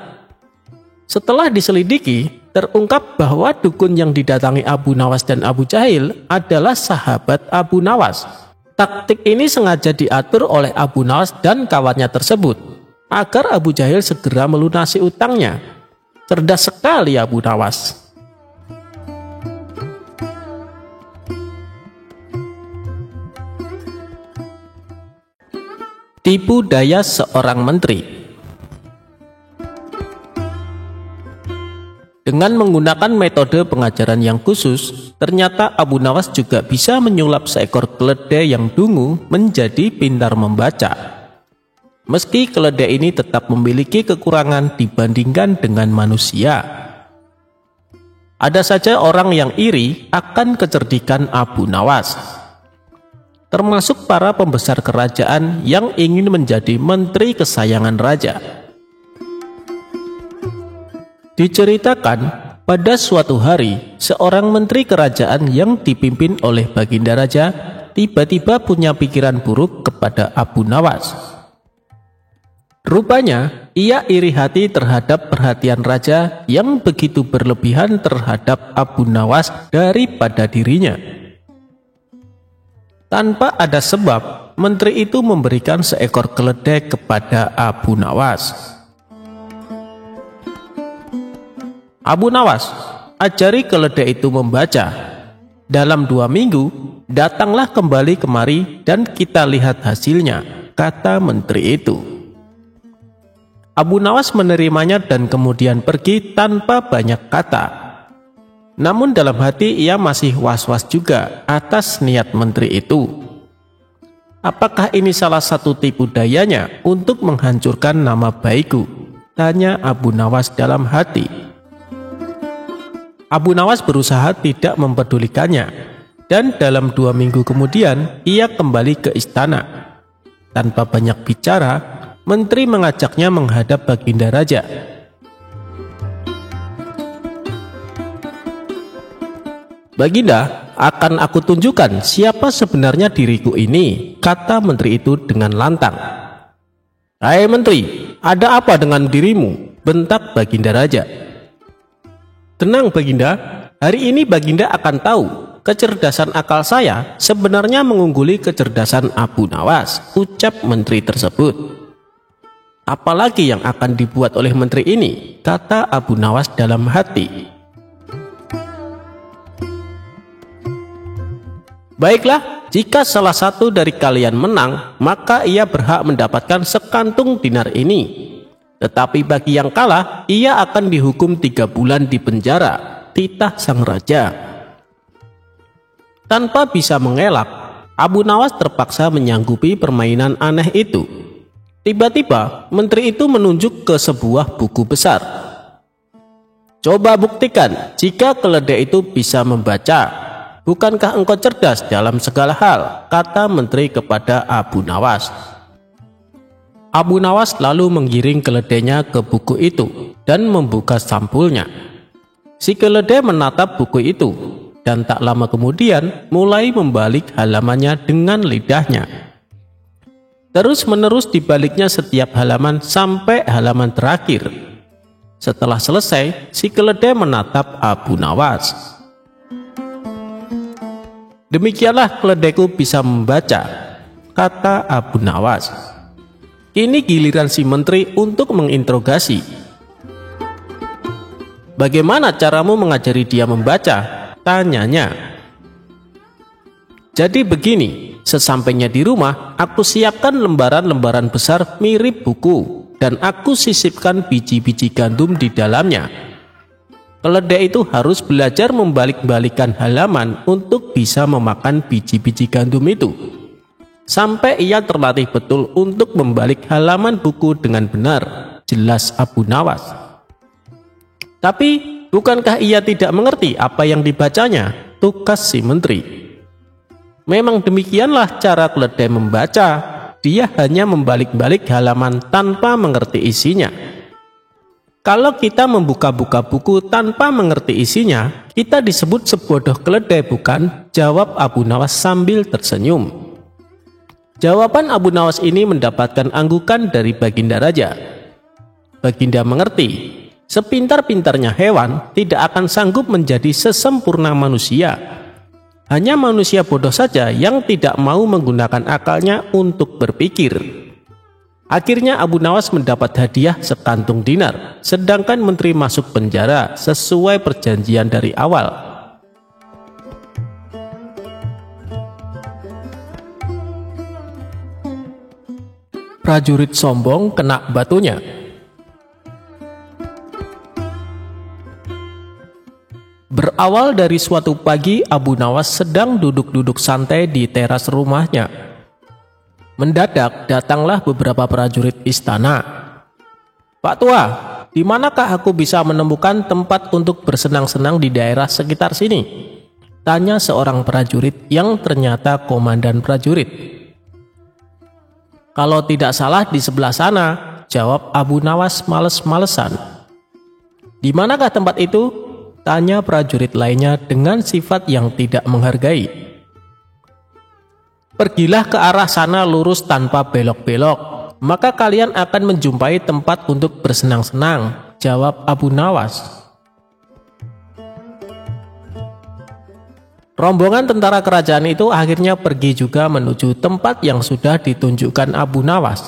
Setelah diselidiki, terungkap bahwa dukun yang didatangi Abu Nawas dan Abu Jahil adalah sahabat Abu Nawas. Taktik ini sengaja diatur oleh Abu Nawas dan kawannya tersebut agar Abu Jahil segera melunasi utangnya. Cerdas sekali Abu Nawas. Tipu daya seorang menteri. Dengan menggunakan metode pengajaran yang khusus, ternyata Abu Nawas juga bisa menyulap seekor keledai yang dungu menjadi pintar membaca. Meski keledai ini tetap memiliki kekurangan dibandingkan dengan manusia. Ada saja orang yang iri akan kecerdikan Abu Nawas, termasuk para pembesar kerajaan yang ingin menjadi menteri kesayangan raja. Diceritakan, pada suatu hari, seorang menteri kerajaan yang dipimpin oleh Baginda Raja tiba-tiba punya pikiran buruk kepada Abu Nawas. Rupanya, ia iri hati terhadap perhatian raja yang begitu berlebihan terhadap Abu Nawas daripada dirinya. Tanpa ada sebab, menteri itu memberikan seekor keledai kepada Abu Nawas. Abu Nawas, ajari keledai itu membaca. Dalam 2 minggu, datanglah kembali kemari dan kita lihat hasilnya, kata menteri itu. Abu Nawas menerimanya dan kemudian pergi tanpa banyak kata. Namun dalam hati ia masih was-was juga atas niat menteri itu. Apakah ini salah satu tipu dayanya untuk menghancurkan nama baikku? Tanya Abu Nawas dalam hati. Abu Nawas berusaha tidak mempedulikannya, dan dalam 2 minggu kemudian ia kembali ke istana. Tanpa banyak bicara, menteri mengajaknya menghadap Baginda Raja. Baginda, akan aku tunjukkan siapa sebenarnya diriku ini, kata menteri itu dengan lantang. Hai menteri, ada apa dengan dirimu? Bentak Baginda Raja. Tenang Baginda, hari ini Baginda akan tahu kecerdasan akal saya sebenarnya mengungguli kecerdasan Abu Nawas, ucap menteri tersebut. Apalagi yang akan dibuat oleh menteri ini, kata Abu Nawas dalam hati. Baiklah, jika salah satu dari kalian menang, maka ia berhak mendapatkan sekantung dinar ini. Tetapi bagi yang kalah, ia akan dihukum 3 bulan di penjara, titah sang raja. Tanpa bisa mengelak, Abu Nawas terpaksa menyanggupi permainan aneh itu. Tiba-tiba, menteri itu menunjuk ke sebuah buku besar. Coba buktikan jika keledai itu bisa membaca. Bukankah engkau cerdas dalam segala hal? Kata menteri kepada Abu Nawas. Abu Nawas lalu menggiring keledainya ke buku itu dan membuka sampulnya. Si keledai menatap buku itu dan tak lama kemudian mulai membalik halamannya dengan lidahnya. Terus-menerus dibaliknya setiap halaman sampai halaman terakhir. Setelah selesai, si keledai menatap Abu Nawas. Demikianlah keledaiku bisa membaca, kata Abu Nawas. Kini giliran si menteri untuk menginterogasi. Bagaimana caramu mengajari dia membaca? Tanyanya. Jadi begini, sesampainya di rumah, aku siapkan lembaran-lembaran besar mirip buku, dan aku sisipkan biji-biji gandum di dalamnya. Keledai itu harus belajar membalik-balikan halaman untuk bisa memakan biji-biji gandum itu. Sampai ia terlatih betul untuk membalik halaman buku dengan benar, jelas Abu Nawas. Tapi, bukankah ia tidak mengerti apa yang dibacanya? Tukas si menteri. Memang demikianlah cara keledai membaca. Dia hanya membalik-balik halaman tanpa mengerti isinya. Kalau kita membuka-buka buku tanpa mengerti isinya, kita disebut sebodoh keledai, bukan? Jawab Abu Nawas sambil tersenyum. Jawaban Abu Nawas ini mendapatkan anggukan dari Baginda Raja. Baginda mengerti, sepintar-pintarnya hewan tidak akan sanggup menjadi sesempurna manusia. Hanya manusia bodoh saja yang tidak mau menggunakan akalnya untuk berpikir. Akhirnya Abu Nawas mendapat hadiah sekantung dinar, sedangkan menteri masuk penjara sesuai perjanjian dari awal. Prajurit sombong kena batunya. Berawal dari suatu pagi, Abu Nawas sedang duduk-duduk santai di teras rumahnya. Mendadak datanglah beberapa prajurit istana. "Pak Tua, di manakah aku bisa menemukan tempat untuk bersenang-senang di daerah sekitar sini?" tanya seorang prajurit yang ternyata komandan prajurit. "Kalau tidak salah di sebelah sana," jawab Abu Nawas males-malesan. "Di manakah tempat itu?" tanya prajurit lainnya dengan sifat yang tidak menghargai. "Pergilah ke arah sana lurus tanpa belok-belok, maka kalian akan menjumpai tempat untuk bersenang-senang," jawab Abu Nawas. Rombongan tentara kerajaan itu akhirnya pergi juga menuju tempat yang sudah ditunjukkan Abu Nawas.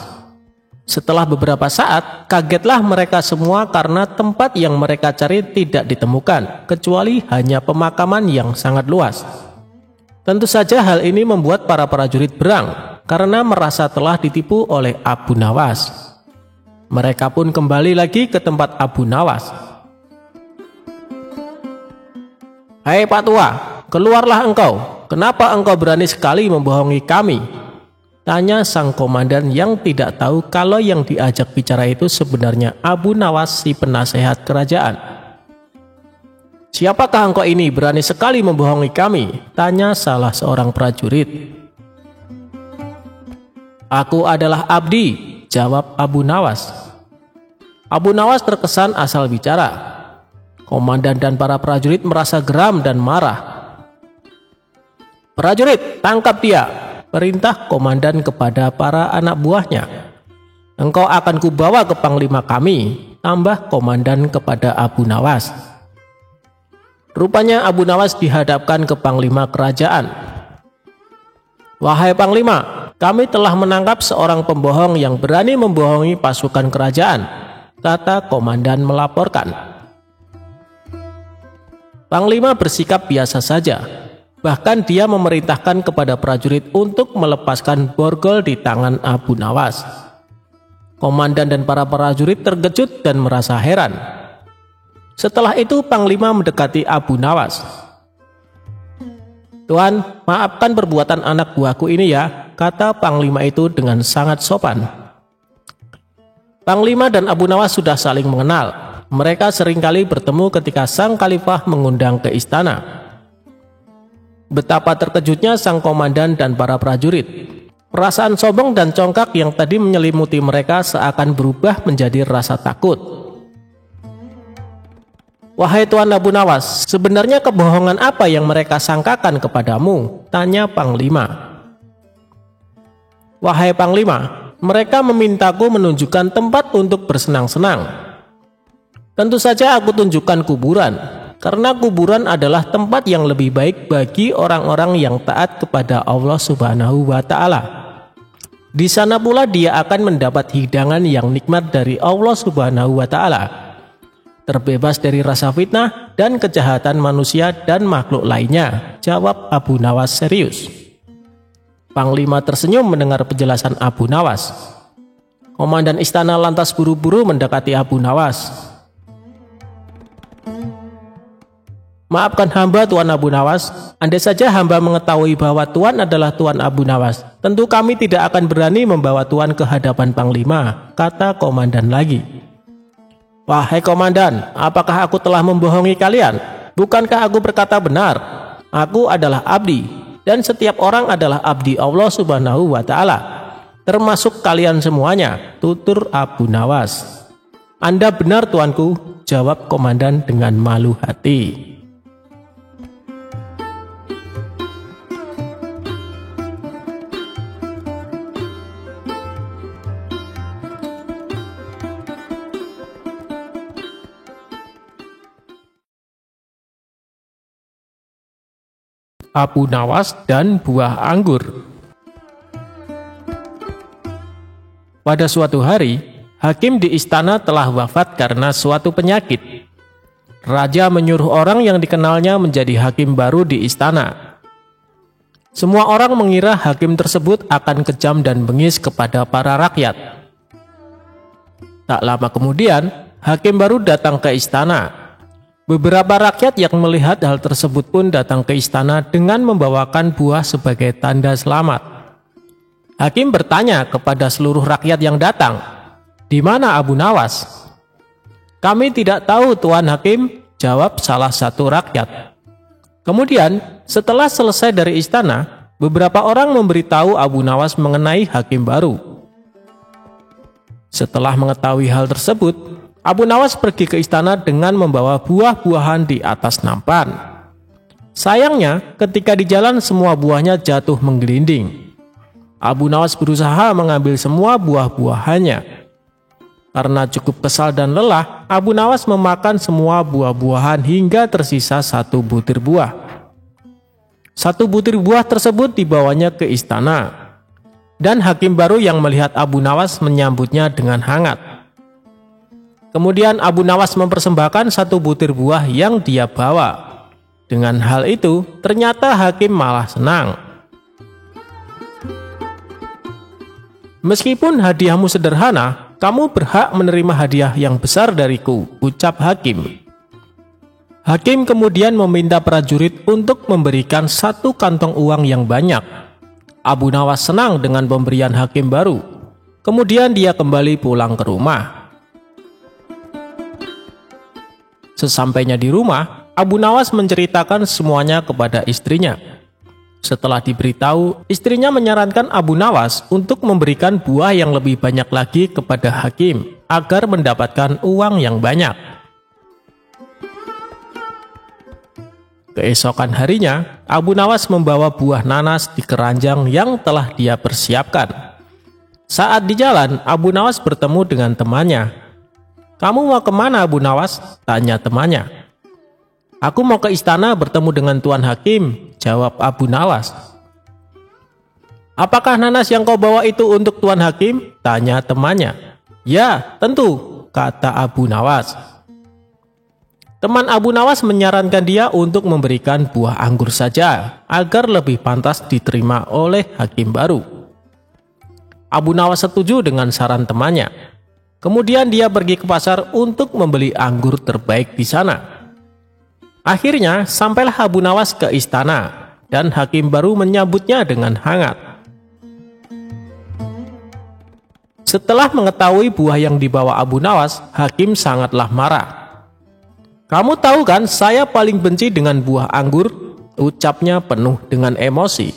Setelah beberapa saat, kagetlah mereka semua karena tempat yang mereka cari tidak ditemukan, kecuali hanya pemakaman yang sangat luas. Tentu saja hal ini membuat para prajurit berang, karena merasa telah ditipu oleh Abu Nawas. Mereka pun kembali lagi ke tempat Abu Nawas. "Hai Pak Tua, keluarlah engkau. Kenapa engkau berani sekali membohongi kami?" tanya sang komandan yang tidak tahu kalau yang diajak bicara itu sebenarnya Abu Nawas, si penasehat kerajaan. "Siapakah engkau ini berani sekali membohongi kami?" tanya salah seorang prajurit. "Aku adalah Abdi," jawab Abu Nawas. Abu Nawas terkesan asal bicara. Komandan dan para prajurit merasa geram dan marah. "Prajurit, tangkap dia!" perintah komandan kepada para anak buahnya. "Engkau akan kubawa ke panglima kami," tambah komandan kepada Abu Nawas. Rupanya Abu Nawas dihadapkan ke panglima kerajaan. "Wahai panglima, kami telah menangkap seorang pembohong yang berani membohongi pasukan kerajaan," kata komandan melaporkan. Panglima bersikap biasa saja. Bahkan dia memerintahkan kepada prajurit untuk melepaskan borgol di tangan Abu Nawas. Komandan dan para prajurit terkejut dan merasa heran. Setelah itu panglima mendekati Abu Nawas. "Tuan, maafkan perbuatan anak buahku ini ya," kata panglima itu dengan sangat sopan. Panglima dan Abu Nawas sudah saling mengenal. Mereka seringkali bertemu ketika sang khalifah mengundang ke istana. Betapa terkejutnya sang komandan dan para prajurit. Perasaan sombong dan congkak yang tadi menyelimuti mereka seakan berubah menjadi rasa takut. "Wahai Tuan Abu Nawas, sebenarnya kebohongan apa yang mereka sangkakan kepadamu?" tanya panglima. "Wahai panglima, mereka memintaku menunjukkan tempat untuk bersenang-senang. Tentu saja aku tunjukkan kuburan, karena kuburan adalah tempat yang lebih baik bagi orang-orang yang taat kepada Allah Subhanahu wa Ta'ala. Di sana pula dia akan mendapat hidangan yang nikmat dari Allah Subhanahu wa Ta'ala, terbebas dari rasa fitnah dan kejahatan manusia dan makhluk lainnya," jawab Abu Nawas serius. Panglima tersenyum mendengar penjelasan Abu Nawas. Komandan istana lantas buru-buru mendekati Abu Nawas. "Maafkan hamba Tuan Abu Nawas, andai saja hamba mengetahui bahwa Tuan adalah Tuan Abu Nawas, tentu kami tidak akan berani membawa Tuan ke hadapan panglima," kata komandan lagi. "Wahai komandan, apakah aku telah membohongi kalian? Bukankah aku berkata benar? Aku adalah abdi, dan setiap orang adalah abdi Allah Subhanahu wa Ta'ala, termasuk kalian semuanya," tutur Abu Nawas. "Anda benar tuanku," jawab komandan dengan malu hati. Abu Nawas dan buah anggur. Pada suatu hari, hakim di istana telah wafat karena suatu penyakit. Raja menyuruh orang yang dikenalnya menjadi hakim baru di istana. Semua orang mengira hakim tersebut akan kejam dan bengis kepada para rakyat. Tak lama kemudian, hakim baru datang ke istana. Beberapa rakyat yang melihat hal tersebut pun datang ke istana dengan membawakan buah sebagai tanda selamat. Hakim bertanya kepada seluruh rakyat yang datang, "Di mana Abu Nawas?" "Kami tidak tahu, Tuan Hakim," jawab salah satu rakyat. Kemudian, setelah selesai dari istana, beberapa orang memberitahu Abu Nawas mengenai hakim baru. Setelah mengetahui hal tersebut, Abu Nawas pergi ke istana dengan membawa buah-buahan di atas nampan. Sayangnya, ketika di jalan semua buahnya jatuh menggelinding. Abu Nawas berusaha mengambil semua buah-buahannya. Karena cukup kesal dan lelah, Abu Nawas memakan semua buah-buahan hingga tersisa 1 butir buah. 1 butir buah tersebut dibawanya ke istana. Dan hakim baru yang melihat Abu Nawas menyambutnya dengan hangat. Kemudian Abu Nawas mempersembahkan 1 butir buah yang dia bawa. Dengan hal itu, ternyata hakim malah senang. "Meskipun hadiahmu sederhana, kamu berhak menerima hadiah yang besar dariku," ucap hakim. Hakim kemudian meminta prajurit untuk memberikan 1 kantong uang yang banyak. Abu Nawas senang dengan pemberian hakim baru. Kemudian dia kembali pulang ke rumah. Sesampainya di rumah, Abu Nawas menceritakan semuanya kepada istrinya. Setelah diberitahu, istrinya menyarankan Abu Nawas untuk memberikan buah yang lebih banyak lagi kepada hakim agar mendapatkan uang yang banyak. Keesokan harinya, Abu Nawas membawa buah nanas di keranjang yang telah dia persiapkan. Saat di jalan, Abu Nawas bertemu dengan temannya. "Kamu mau kemana, Abu Nawas?" tanya temannya. "Aku mau ke istana bertemu dengan Tuan Hakim," jawab Abu Nawas. "Apakah nanas yang kau bawa itu untuk Tuan Hakim?" tanya temannya. "Ya, tentu," kata Abu Nawas. Teman Abu Nawas menyarankan dia untuk memberikan buah anggur saja agar lebih pantas diterima oleh hakim baru. Abu Nawas setuju dengan saran temannya. Kemudian dia pergi ke pasar untuk membeli anggur terbaik di sana. Akhirnya sampailah Abu Nawas ke istana dan hakim baru menyambutnya dengan hangat. Setelah mengetahui buah yang dibawa Abu Nawas, hakim sangatlah marah. "Kamu tahu kan saya paling benci dengan buah anggur," ucapnya penuh dengan emosi.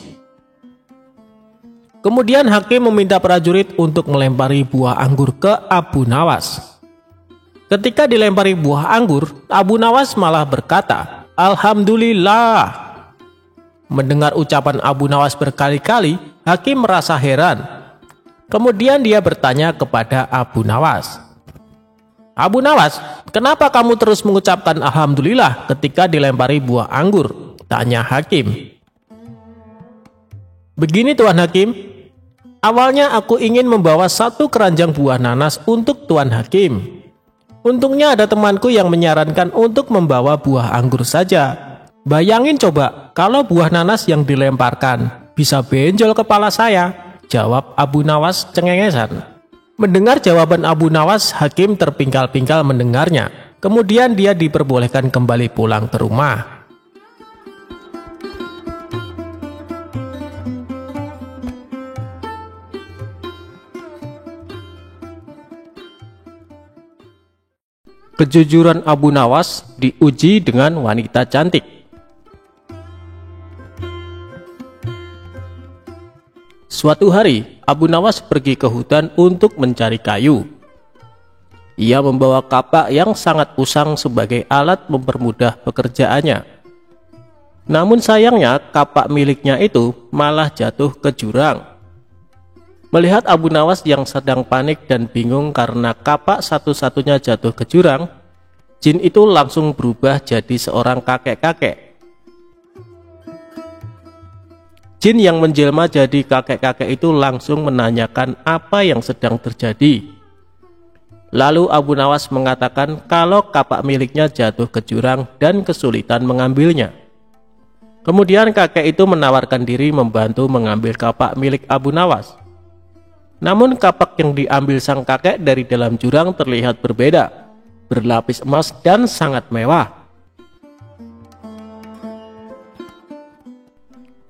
Kemudian hakim meminta prajurit untuk melempari buah anggur ke Abu Nawas. Ketika dilempari buah anggur, Abu Nawas malah berkata, "Alhamdulillah." Mendengar ucapan Abu Nawas berkali-kali, hakim merasa heran. Kemudian dia bertanya kepada Abu Nawas, "Abu Nawas, kenapa kamu terus mengucapkan Alhamdulillah ketika dilempari buah anggur?" tanya hakim. "Begini Tuan Hakim, awalnya aku ingin membawa 1 keranjang buah nanas untuk Tuan Hakim. Untungnya ada temanku yang menyarankan untuk membawa buah anggur saja. Bayangin coba kalau buah nanas yang dilemparkan bisa benjol kepala saya," jawab Abu Nawas cengengesan. Mendengar jawaban Abu Nawas, hakim terpingkal-pingkal mendengarnya. Kemudian dia diperbolehkan kembali pulang ke rumah. Kejujuran Abu Nawas diuji dengan wanita cantik. Suatu hari, Abu Nawas pergi ke hutan untuk mencari kayu. Ia membawa kapak yang sangat usang sebagai alat mempermudah pekerjaannya. Namun sayangnya, kapak miliknya itu malah jatuh ke jurang. Melihat Abu Nawas yang sedang panik dan bingung karena kapak satu-satunya jatuh ke jurang, jin itu langsung berubah jadi seorang kakek-kakek. Jin yang menjelma jadi kakek-kakek itu langsung menanyakan apa yang sedang terjadi. Lalu Abu Nawas mengatakan kalau kapak miliknya jatuh ke jurang dan kesulitan mengambilnya. Kemudian kakek itu menawarkan diri membantu mengambil kapak milik Abu Nawas. Namun kapak yang diambil sang kakek dari dalam jurang terlihat berbeda, berlapis emas dan sangat mewah.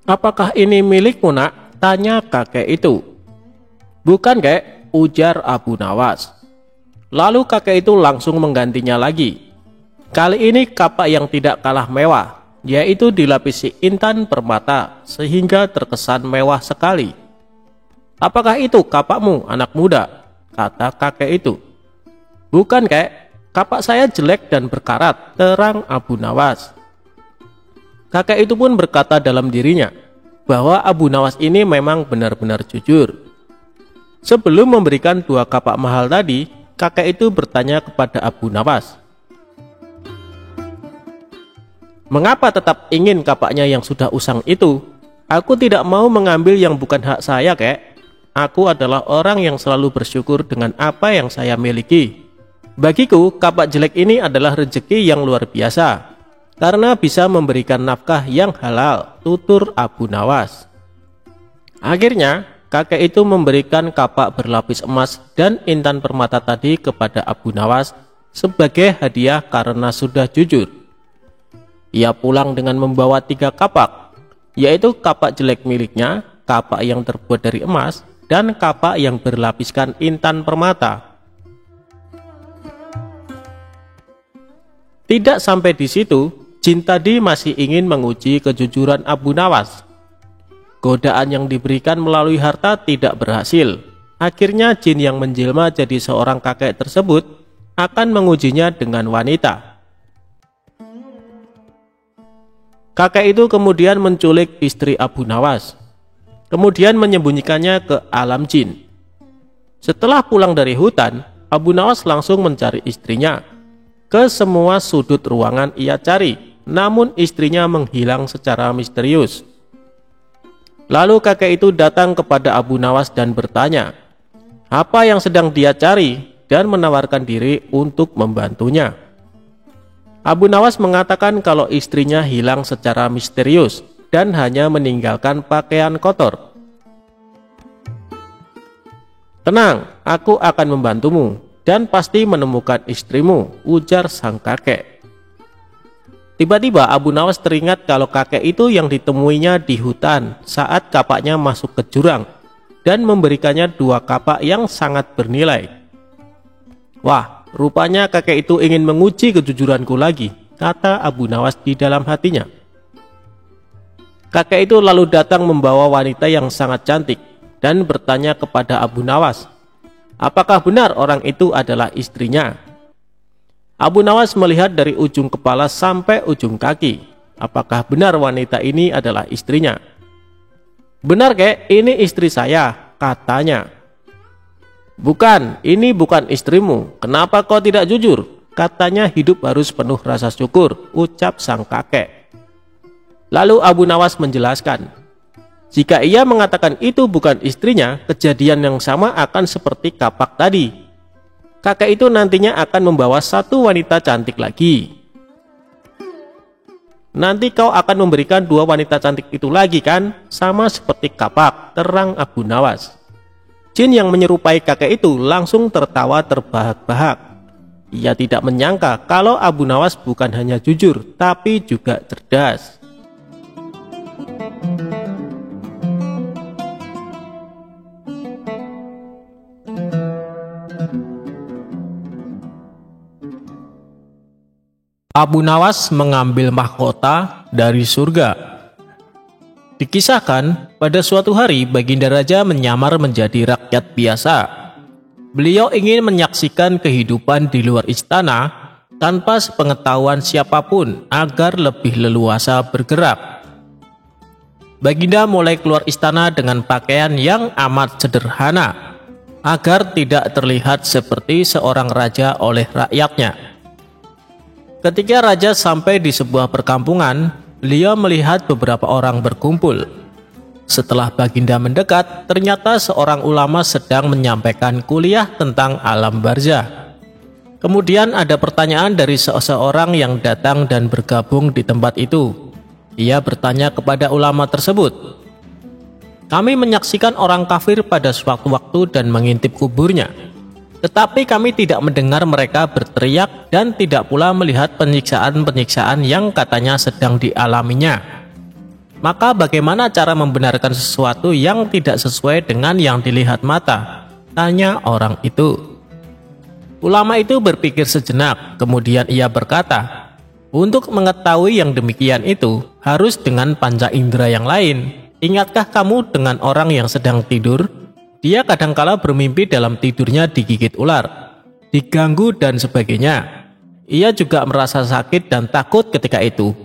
"Apakah ini milikmu, nak?" tanya kakek itu. "Bukan, kek," ujar Abu Nawas. Lalu kakek itu langsung menggantinya lagi. Kali ini kapak yang tidak kalah mewah, yaitu dilapisi intan permata sehingga terkesan mewah sekali. "Apakah itu kapakmu, anak muda?" kata kakek itu. "Bukan, kek, kapak saya jelek dan berkarat," terang Abu Nawas. Kakek itu pun berkata dalam dirinya bahwa Abu Nawas ini memang benar-benar jujur. Sebelum memberikan 2 kapak mahal tadi, kakek itu bertanya kepada Abu Nawas, "Mengapa tetap ingin kapaknya yang sudah usang itu? Aku tidak mau mengambil yang bukan hak saya, kek. Aku adalah orang yang selalu bersyukur dengan apa yang saya miliki. Bagiku, kapak jelek ini adalah rezeki yang luar biasa, karena bisa memberikan nafkah yang halal," tutur Abu Nawas. Akhirnya, kakek itu memberikan kapak berlapis emas dan intan permata tadi kepada Abu Nawas sebagai hadiah karena sudah jujur. Ia pulang dengan membawa 3 kapak, yaitu kapak jelek miliknya, kapak yang terbuat dari emas, dan kapak yang berlapiskan intan permata. Tidak sampai di situ, jin tadi masih ingin menguji kejujuran Abu Nawas. Godaan yang diberikan melalui harta tidak berhasil. Akhirnya jin yang menjelma jadi seorang kakek tersebut akan mengujinya dengan wanita. Kakek itu kemudian menculik istri Abu Nawas, kemudian menyembunyikannya ke alam jin. Setelah pulang dari hutan, Abu Nawas langsung mencari istrinya. Ke semua sudut ruangan ia cari, namun istrinya menghilang secara misterius. Lalu kakek itu datang kepada Abu Nawas dan bertanya apa yang sedang dia cari dan menawarkan diri untuk membantunya. Abu Nawas mengatakan kalau istrinya hilang secara misterius dan hanya meninggalkan pakaian kotor. "Tenang, aku akan membantumu dan pasti menemukan istrimu," ujar sang kakek. Tiba-tiba Abu Nawas teringat kalau kakek itu yang ditemuinya di hutan saat kapaknya masuk ke jurang dan memberikannya 2 kapak yang sangat bernilai. "Wah, rupanya kakek itu ingin menguji kejujuranku lagi," kata Abu Nawas di dalam hatinya. Kakek itu lalu datang membawa wanita yang sangat cantik dan bertanya kepada Abu Nawas, apakah benar orang itu adalah istrinya. Abu Nawas melihat dari ujung kepala sampai ujung kaki. Apakah benar wanita ini adalah istrinya? "Benar, kek, ini istri saya," katanya. "Bukan, ini bukan istrimu. Kenapa kau tidak jujur? Katanya hidup harus penuh rasa syukur," ucap sang kakek. Lalu Abu Nawas menjelaskan, jika ia mengatakan itu bukan istrinya, kejadian yang sama akan seperti kapak tadi. Kakek itu nantinya akan membawa 1 wanita cantik lagi. "Nanti kau akan memberikan 2 wanita cantik itu lagi kan? Sama seperti kapak," terang Abu Nawas. Jin yang menyerupai kakek itu langsung tertawa terbahak-bahak. Ia tidak menyangka kalau Abu Nawas bukan hanya jujur, tapi juga cerdas. Abu Nawas mengambil mahkota dari surga. Dikisahkan, pada suatu hari Baginda Raja menyamar menjadi rakyat biasa. Beliau ingin menyaksikan kehidupan di luar istana tanpa sepengetahuan siapapun agar lebih leluasa bergerak. Baginda mulai keluar istana dengan pakaian yang amat sederhana agar tidak terlihat seperti seorang raja oleh rakyatnya. Ketika raja sampai di sebuah perkampungan, beliau melihat beberapa orang berkumpul. Setelah Baginda mendekat, ternyata seorang ulama sedang menyampaikan kuliah tentang alam barzah. Kemudian ada pertanyaan dari seseorang yang datang dan bergabung di tempat itu. Ia bertanya kepada ulama tersebut, "Kami menyaksikan orang kafir pada suatu waktu dan mengintip kuburnya. Tetapi kami tidak mendengar mereka berteriak dan tidak pula melihat penyiksaan-penyiksaan yang katanya sedang dialaminya. Maka bagaimana cara membenarkan sesuatu yang tidak sesuai dengan yang dilihat mata?" tanya orang itu. Ulama itu berpikir sejenak, kemudian ia berkata, "Untuk mengetahui yang demikian itu, harus dengan panca indera yang lain. Ingatkah kamu dengan orang yang sedang tidur? Dia kadangkala bermimpi dalam tidurnya digigit ular, diganggu dan sebagainya. Ia juga merasa sakit dan takut ketika itu,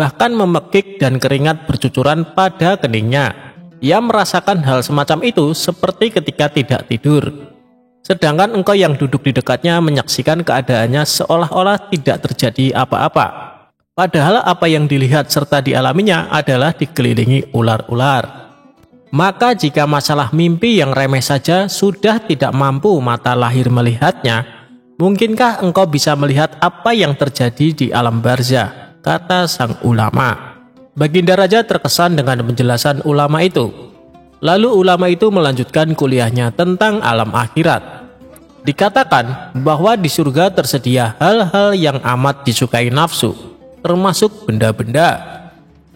bahkan memekik dan keringat bercucuran pada keningnya. Ia merasakan hal semacam itu seperti ketika tidak tidur. Sedangkan engkau yang duduk di dekatnya menyaksikan keadaannya seolah-olah tidak terjadi apa-apa. Padahal apa yang dilihat serta dialaminya adalah dikelilingi ular-ular. Maka jika masalah mimpi yang remeh saja sudah tidak mampu mata lahir melihatnya, mungkinkah engkau bisa melihat apa yang terjadi di alam barzah?" kata sang ulama. Baginda Raja terkesan dengan penjelasan ulama itu. Lalu ulama itu melanjutkan kuliahnya tentang alam akhirat. Dikatakan bahwa di surga tersedia hal-hal yang amat disukai nafsu, termasuk benda-benda.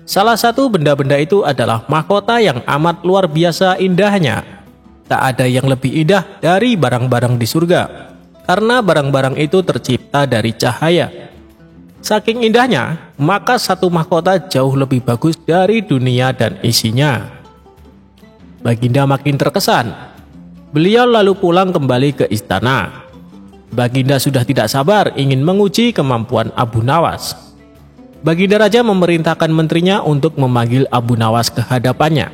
Salah satu benda-benda itu adalah mahkota yang amat luar biasa indahnya. Tak ada yang lebih indah dari barang-barang di surga, karena barang-barang itu tercipta dari cahaya. Saking indahnya, maka satu mahkota jauh lebih bagus dari dunia dan isinya. Baginda makin terkesan. Beliau lalu pulang kembali ke istana. Baginda sudah tidak sabar ingin menguji kemampuan Abu Nawas. Baginda Raja memerintahkan menterinya untuk memanggil Abu Nawas ke hadapannya.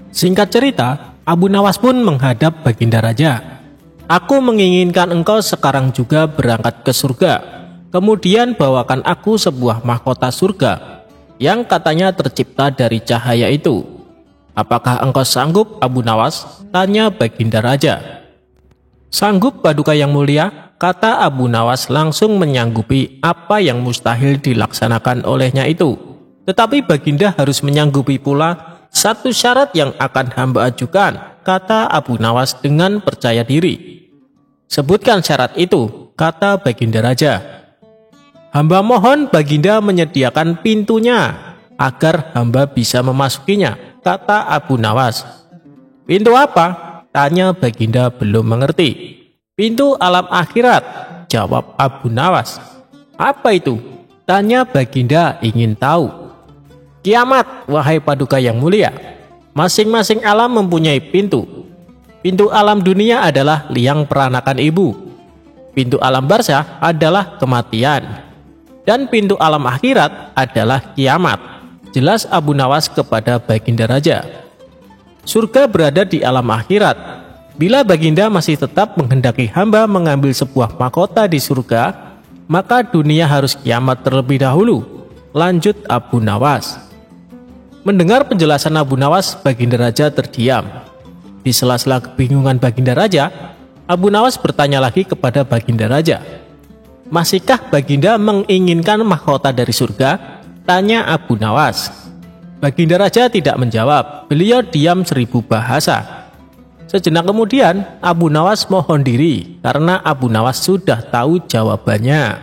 Singkat cerita, Abu Nawas pun menghadap Baginda Raja. "Aku menginginkan engkau sekarang juga berangkat ke surga. Kemudian bawakan aku sebuah mahkota surga yang katanya tercipta dari cahaya itu. Apakah engkau sanggup, Abu Nawas?" tanya Baginda Raja. "Sanggup, Paduka yang mulia," kata Abu Nawas langsung menyanggupi apa yang mustahil dilaksanakan olehnya itu. "Tetapi Baginda harus menyanggupi pula satu syarat yang akan hamba ajukan," kata Abu Nawas dengan percaya diri. "Sebutkan syarat itu," kata Baginda Raja. "Hamba mohon Baginda menyediakan pintunya agar hamba bisa memasukinya," kata Abu Nawas. "Pintu apa?" tanya Baginda belum mengerti. "Pintu alam akhirat," jawab Abu Nawas. "Apa itu?" tanya Baginda ingin tahu. "Kiamat, wahai Paduka yang mulia. Masing-masing alam mempunyai pintu. Pintu alam dunia adalah liang peranakan ibu. Pintu alam barzah adalah kematian. Dan pintu alam akhirat adalah kiamat," jelas Abu Nawas kepada Baginda Raja. "Surga berada di alam akhirat. Bila Baginda masih tetap menghendaki hamba mengambil sebuah mahkota di surga, maka dunia harus kiamat terlebih dahulu," lanjut Abu Nawas. Mendengar penjelasan Abu Nawas, Baginda Raja terdiam. Di sela-sela kebingungan Baginda Raja, Abu Nawas bertanya lagi kepada Baginda Raja. "Masihkah Baginda menginginkan mahkota dari surga?" tanya Abu Nawas. Baginda Raja tidak menjawab, beliau diam 1000 bahasa. Sejenak kemudian, Abu Nawas mohon diri karena Abu Nawas sudah tahu jawabannya.